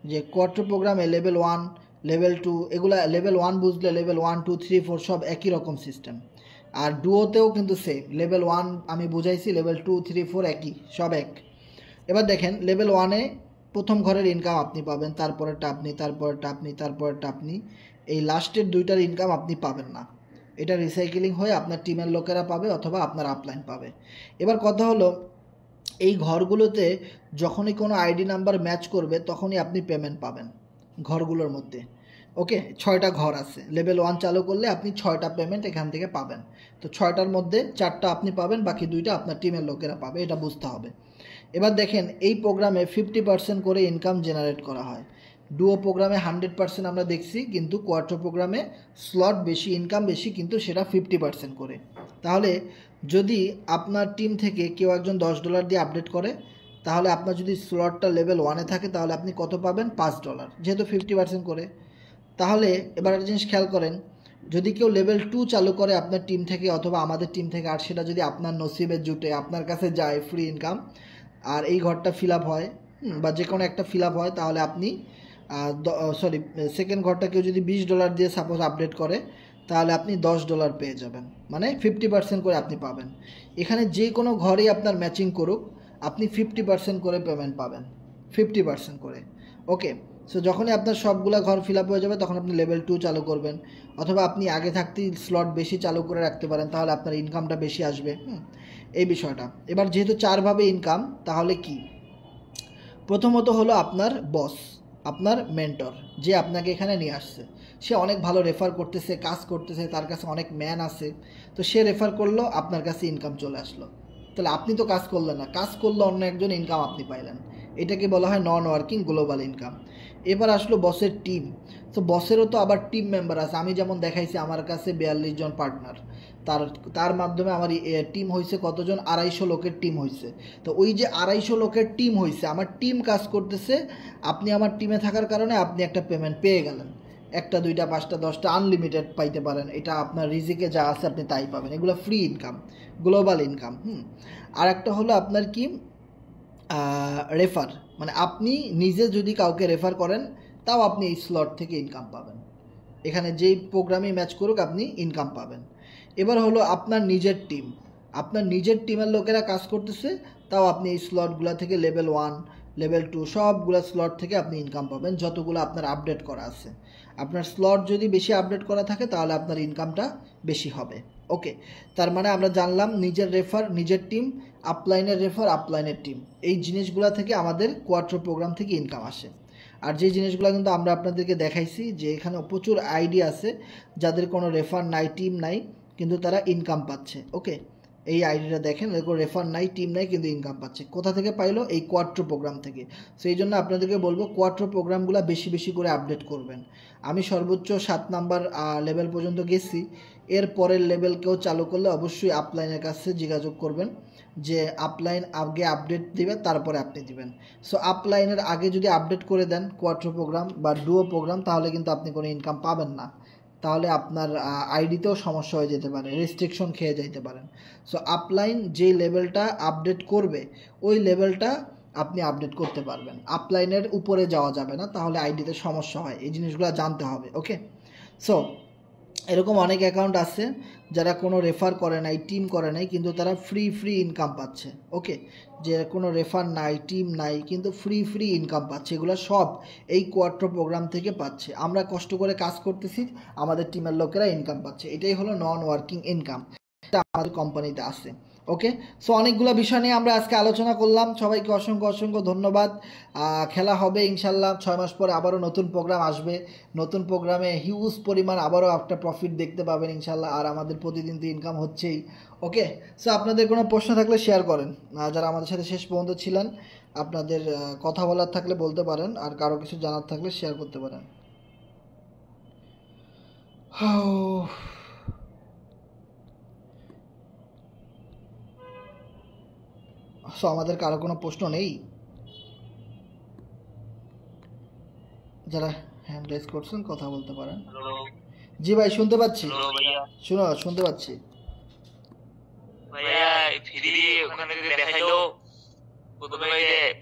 যে কোয়াট্রো প্রোগ্রামে লেভেল 1, লেভেল 2, এগুলা লেভেল 1 বুঝলে লেভেল 1, 2, 3, 4 সব একই রকম সিস্টেম। আর ডুয়োতেও কিন্তু সেম, লেভেল 1 আমি বুঝাইছি, লেভেল 2, 3, 4 একই, সব এক। এবার দেখেন লেভেল 1-এ প্রথম ঘরের ইনকাম আপনি পাবেন, তারপরেরটা আপনি, তারপরেরটা আপনি, তারপরেরটা আপনি, এই লাস্টের 2টার ইনকাম আপনি পাবেন না। এটা রিসাইকেলিং হয়ে আপনার টিমের লোকেরা পাবে অথবা আপনার আপলাইন পাবে। এবার কথা হলো এই ঘরগুলোতে যখনই কোনো আইডি নাম্বার ম্যাচ করবে তখনই আপনি পেমেন্ট পাবেন ঘরগুলোর মধ্যে। ওকে, 6টা ঘর আছে, লেভেল 1 চালু করলে আপনি 6টা পেমেন্ট এখান থেকে পাবেন। তো 6টার মধ্যে 4টা আপনি পাবেন, বাকি 2টা আপনার টিমের লোকেরা পাবে, এটা বুঝতে হবে। এবার দেখেন এই প্রোগ্রামে 50% করে ইনকাম জেনারেট করা হয়। ডুও প্রোগ্রামে 100% আমরা দেখছি, কিন্তু কোয়াট্রো প্রোগ্রামে স্লট বেশি, ইনকাম বেশি, কিন্তু সেটা 50% করে। তাহলে যদি আপনার টিম থেকে কেউ একজন $10 দিয়ে আপডেট করে, তাহলে আপনার যদি স্লটটা লেভেল 1-এ থাকে তাহলে আপনি কত পাবেন? $5, যেহেতু 50% করে। তাহলে এবার একটা জিনিস খেয়াল করেন, যদি কেউ লেভেল 2 চালু করে আপনার টিম থেকে অথবা আমাদের টিম থেকে, আর সেটা যদি আপনার নসিবে জুটে, আপনার কাছে যায় ফ্রি ইনকাম, আর এই ঘরটা ফিল আপ হয়, বা যে কোনো একটা ফিল আপ হয়, তাহলে আপনি সেকেন্ড ঘরটা কেউ যদি $20 দিয়ে সাপোজ আপডেট করে, তাহলে আপনি $10 পেয়ে যাবেন, মানে 50% করে আপনি পাবেন। এখানে যে কোনো ঘরেই আপনার ম্যাচিং করুক, আপনি 50% করে পেমেন্ট পাবেন, 50% করে। ওকে, সো যখনই আপনার সবগুলা ঘর ফিল আপ হয়ে যাবে তখন আপনি লেভেল 2 চালু করবেন, অথবা আপনি আগে থাকতেই স্লট বেশি চালু করে রাখতে পারেন, তাহলে আপনার ইনকামটা বেশি আসবে। এই বিষয়টা। এবার যেহেতু 4ভাবে ইনকাম, তাহলে কি? প্রথমত হলো আপনার বস, আপনার মেন্টর, যে আপনাকে এখানে নিয়ে আসছে, সে অনেক ভালো রেফার করতেছে, কাজ করতেছে, তার কাছে অনেক ম্যান আছে, তো সে রেফার করলো, আপনার কাছে ইনকাম চলে আসলো। তাহলে আপনি তো কাজ করলেন না, কাজ করলো অন্য একজন, ইনকাম আপনি পাইলেন। এটাকে বলা হয় নন ওয়ার্কিং গ্লোবাল ইনকাম। এবার আসলো বসের টিম। তো বসেরও তো আবার টিম মেম্বার আছে। আমি যেমন দেখাইছি আমার কাছে 42 জন পার্টনার, তার মাধ্যমে আমার টিম হয়েছে কতজন? 250 লোকের টিম হয়েছে। তো ওই যে 250 লোকের টিম হয়েছে, আমার টিম কাজ করতেছে, আপনি আমার টিমে থাকার কারণে আপনি একটা পেমেন্ট পেয়ে গেলেন, 1টা 2টা 5টা 10টা আনলিমিটেড পাইতে পারেন। এটা আপনার রিজিকে যা আছে আপনি তাই পাবেন, এগুলো ফ্রি ইনকাম, গ্লোবাল ইনকাম। আর একটা হলো আপনার কি, রেফার, মানে আপনি নিজে যদি কাউকে রেফার করেন তাও আপনি এই স্লট থেকে ইনকাম পাবেন, এখানে যেই প্রোগ্রামে ম্যাচ করুক আপনি ইনকাম পাবেন। এবার হলো আপনার নিজের টিম, আপনার নিজের টিমের লোকেরা কাজ করতেছে, তাও আপনি এই স্লটগুলো থেকে লেভেল 1, লেভেল 2 সবগুলো স্লট থেকে আপনি ইনকাম পাবেন, যতগুলো আপনার আপডেট করা আছে। আপনার স্লট যদি বেশি আপডেট করা থাকে তাহলে আপনার ইনকামটা বেশি হবে। ওকে, তার মানে আমরা জানলাম নিজের রেফার, নিজের টিম, আপলাইনের রেফার, আপলাইনের টিম, এই জিনিসগুলো থেকে আমাদের কোয়াট্রো প্রোগ্রাম থেকে ইনকাম আসে। আর যে জিনিসগুলো কিন্তু আমরা আপনাদেরকে দেখাইছি যে এখানে প্রচুর আইডি আছে যাদের কোনো রেফার নাই, টিম নাই, কিন্তু তারা ইনকাম পাচ্ছে। ওকে, এই আইডিটা দেখেন, এরকম রেফার নাই, টিম নাই, কিন্তু ইনকাম পাচ্ছে। কোথা থেকে পাইলো? এই কোয়াট্রো প্রোগ্রাম থেকে। সেই জন্য আপনাদেরকে বলবো কোয়াট্রো প্রোগ্রামগুলো বেশি বেশি করে আপডেট করবেন। আমি সর্বোচ্চ 7 নাম্বার লেভেল পর্যন্ত গেছি, এর পরের লেভেল কেউ চালু করলে অবশ্যই আপলাইনের কাছে যোগাযোগ করবেন, যে আপলাইন আগে আপডেট দিবে, তারপরে আপনি দিবেন। সো আপলাইনের আগে যদি আপডেট করে দেন কোয়াট্রো প্রোগ্রাম বা ডুও প্রোগ্রাম, তাহলে কিন্তু আপনি কোনো ইনকাম পাবেন না, তাহলে আপনার আইডিতেও সমস্যা হয়ে যেতে পারে, রেস্ট্রিকশন খেয়ে যেতে পারেন। সো আপলাইন যেই লেভেলটা আপডেট করবে ওই লেভেলটা আপনি আপডেট করতে পারবেন, আপলাইনের উপরে যাওয়া যাবে না, তাহলে আইডিতে সমস্যা হয়। এই জিনিসগুলো জানতে হবে। ওকে, সো এরকম অনেক অ্যাকাউন্ট আছে যারা কোনো রেফার করে নাই, টিম করে নাই, কিন্তু তারা ফ্রি ইনকাম পাচ্ছে। ওকে, যে কোনো রেফার নাই, টিম নাই, কিন্তু ফ্রি ইনকাম পাচ্ছে। এগুলো সব এই কোয়ার্ট্রো প্রোগ্রাম থেকে পাচ্ছে। আমরা কষ্ট করে কাজ করতেছি, আমাদের টিমের লোকেরা ইনকাম পাচ্ছে। এটাই হলো নন ওয়ার্কিং ইনকাম, এটা আমাদের কোম্পানিতে আছে। ওকে, সো অনেকগুলো বিষয় নিয়ে আমরা আজকে আলোচনা করলাম। সবাইকে অসংখ্য ধন্যবাদ। খেলা হবে ইনশাল্লাহ 6 মাস পরে, আবারও নতুন প্রোগ্রাম আসবে। নতুন প্রোগ্রামে হিউজ পরিমাণ আবারও একটা প্রফিট দেখতে পাবেন ইনশাল্লাহ। আর আমাদের প্রতিদিন তো ইনকাম হচ্ছেই। ওকে, সো আপনাদের কোনো প্রশ্ন থাকলে শেয়ার করেন। যারা আমাদের সাথে শেষ পর্যন্ত ছিলেন, আপনাদের কথা বলার থাকলে বলতে পারেন, আর কারো কিছু জানার থাকলে শেয়ার করতে পারেন। সো আমাদের কারো কোনো প্রশ্ন নেই? যারা হ্যান্ড রেজ করছেন কথা বলতে পারেন। জি ভাই, শুনতে পাচ্ছি। শুনতে পাচ্ছি ভাইয়া। ফ্রি ওখানে দেখাইলো, প্রথমে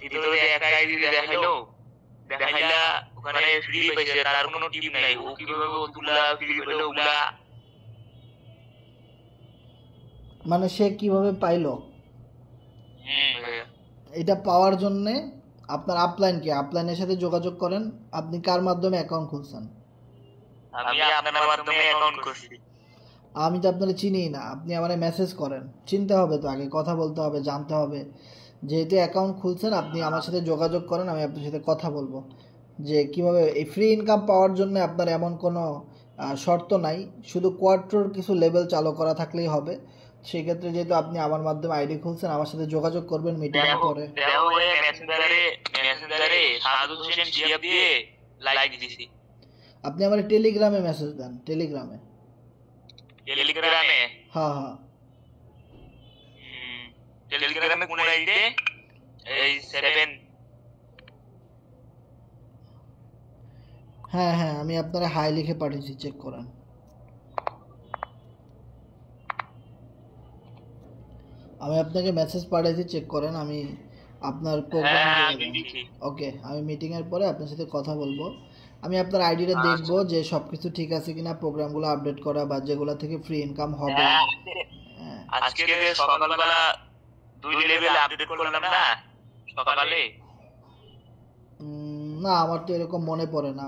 ভিতরে একটা আইডি দেখাইলা ওখানে ফ্রি পাইছে, তার কোনো টিম নাই। ও কিভাবে ওগুলা ফ্রি হলো ওগুলা? মানে সে কিভাবে পাইলো? ভাইয়া এটা পাওয়ার জন্যে আপনার আপলাইনের সাথে যোগাযোগ করেন। আপনি কার মাধ্যমে অ্যাকাউন্ট খুলছেন? আমি আপনার মাধ্যমে অ্যাকাউন্ট করছি। আমি তো আপনারা চিনিই না, আপনি আমারে মেসেজ করেন। চিনতে হবে তো, আগে কথা বলতে হবে, জানতে হবে। যেহেতু অ্যাকাউন্ট খুলছেন, আপনি আমার সাথে যোগাযোগ করেন, আমি আপনার সাথে কথা বলবো যে কিভাবে এই ফ্রি ইনকাম পাওয়ার জন্য। আপনার এমন কোনো শর্ত নাই, শুধু কোয়ার্ট্রোর কিছু লেভেল চালু করা থাকলেই হবে। সেই ক্ষেত্রে যেহেতু আপনি আমার মাধ্যমে আইডি খুলছেন, আমার সাথে যোগাযোগ করবেন মিটিংয়ের পরে। মেসেঞ্জারে সাদু হোসেন জিয়া দিয়ে লাইক দিছি। আপনি আমার টেলিগ্রামে মেসেজ দেন, টেলিগ্রামে। হ্যাঁ, টেলিগ্রামে কোন আইডি? এই 7। হ্যাঁ, আমি আপনারা হাই লিখে পাঠিয়েছি, চেক করেন। আমি আপনাকে মেসেজ পাঠিয়েছি, চেক করেন। আমি আপনার প্রোগ্রাম। ওকে, আমি মিটিংয়ের পরে আপনার সাথে কথা বলবো। আমি আপনার আইডিটা দেখবো যে সব কিছু ঠিক আছে কিনা, প্রোগ্রামগুলো আপডেট করা বা যেগুলো থেকে ফ্রি ইনকাম হবে। আজকে সকালবেলা 2 লেভেল আপডেট করলাম না সকালে। না, আমার তো এরকম মনে পড়ে না।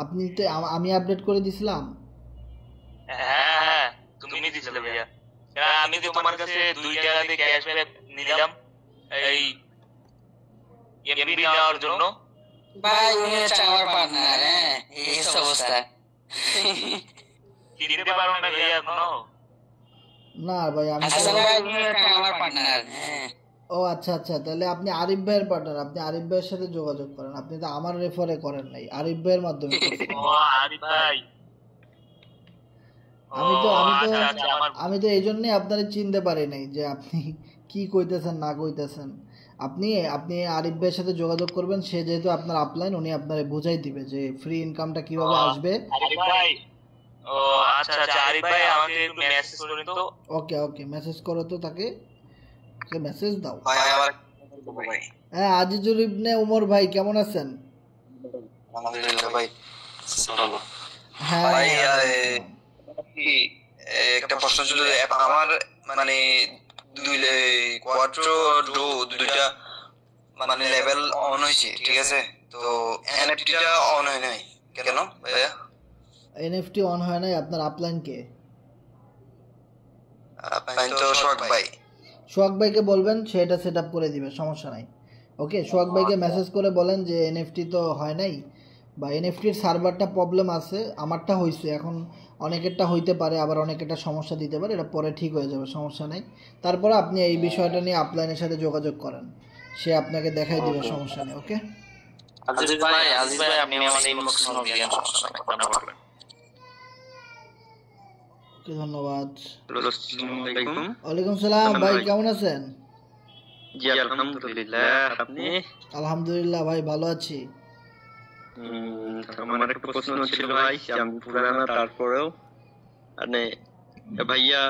আপনি তো আমি আপডেট করে দিছিলাম। হ্যাঁ, তুমি দিছিলে ভাইয়া। আমি তো তোমার কাছে 2 টাকা দিয়ে ক্যাশব্যাক নিলাম এই এমবি নেওয়ার জন্য। ভাই উনি হচ্ছে আমার পার্টনার। হ্যাঁ, এই অবস্থা। চিনতে পারো না ভাইয়া এখনো? না ভাই, আমি হাসান ভাই উনি হচ্ছে আমার পার্টনার। হ্যাঁ। ও আচ্ছা, তাহলে আপনি আরিফ ভাইয়ের পার্টনার। আপনি আরিফ ভাইয়ের সাথে যোগাযোগ করেন। আপনি তো আমার রেফারে করেন নাই, আরিফ ভাইয়ের মাধ্যমে করছেন। ও আরিফ ভাই। আমি তো এই জন্যই আপনারা চিনতে পারি নাই যে আপনি কি কইতেছেন না কইতেছেন। আপনি আরিফ ভাইয়ের সাথে যোগাযোগ করবেন। সে যেহেতু আপনার আপলাইন, উনি আপনারে বুঝাই দিবে যে ফ্রি ইনকামটা কিভাবে আসবে। আরিফ ভাই, ও আচ্ছা আরিফ ভাই, আমাকে একটু মেসেজ করুন তো। ওকে, মেসেজ করো তো, তাকে মেসেজ দাও। ভাই আমার ভাই। হ্যাঁ, আজিজুল ইবনে উমর ভাই, কেমন আছেন? আলহামদুলিল্লাহ ভাই, ভালো। হ্যাঁ ভাই একটা প্রশ্ন ছিল। আমার মানে কোয়াট্রো দুইটা মানে লেভেল অন হয়েছে, ঠিক আছে, তো এনএফটিটা অন হয় নাই কেন ভাইয়া? এনএফটি অন হয় নাই। আপনার আপলাইন কে? আপনি তো সোহাগ ভাইকে বলবেন, সে এটা সেট আপ করে দিবে, সমস্যা নাই। ওকে, সোহাগ ভাইকে মেসেজ করে বলেন যে এনএফটি তো হয় নাই, বা এনএফটির সার্ভারটা প্রবলেম আছে। আমারটা হয়েছে, এখন অনেকেরটা হইতে পারে, আবার অনেকেরটা সমস্যা দিতে পারে। এটা পরে ঠিক হয়ে যাবে, সমস্যা নেই। তারপরে আপনি এই বিষয়টা নিয়ে আপলাইনের সাথে যোগাযোগ করেন, সে আপনাকে দেখাই দিবে, সমস্যা নেই। ওকে, আজিজ ভাই আপনি আমাদের ইনবক্স নক দিয়েন, সমস্যা নাই, কথা বলবেন। ওকে, ধন্যবাদ। আসসালামু আলাইকুম। ওয়ালাইকুম সালাম ভাই, কেমন আছেন? জি আলহামদুলিল্লাহ, আপনি? আলহামদুলিল্লাহ ভাই, ভালো আছি। আমার একটা প্রশ্ন ছিল ভাই, আমি পুরানা তারপরেও মানে ভাইয়া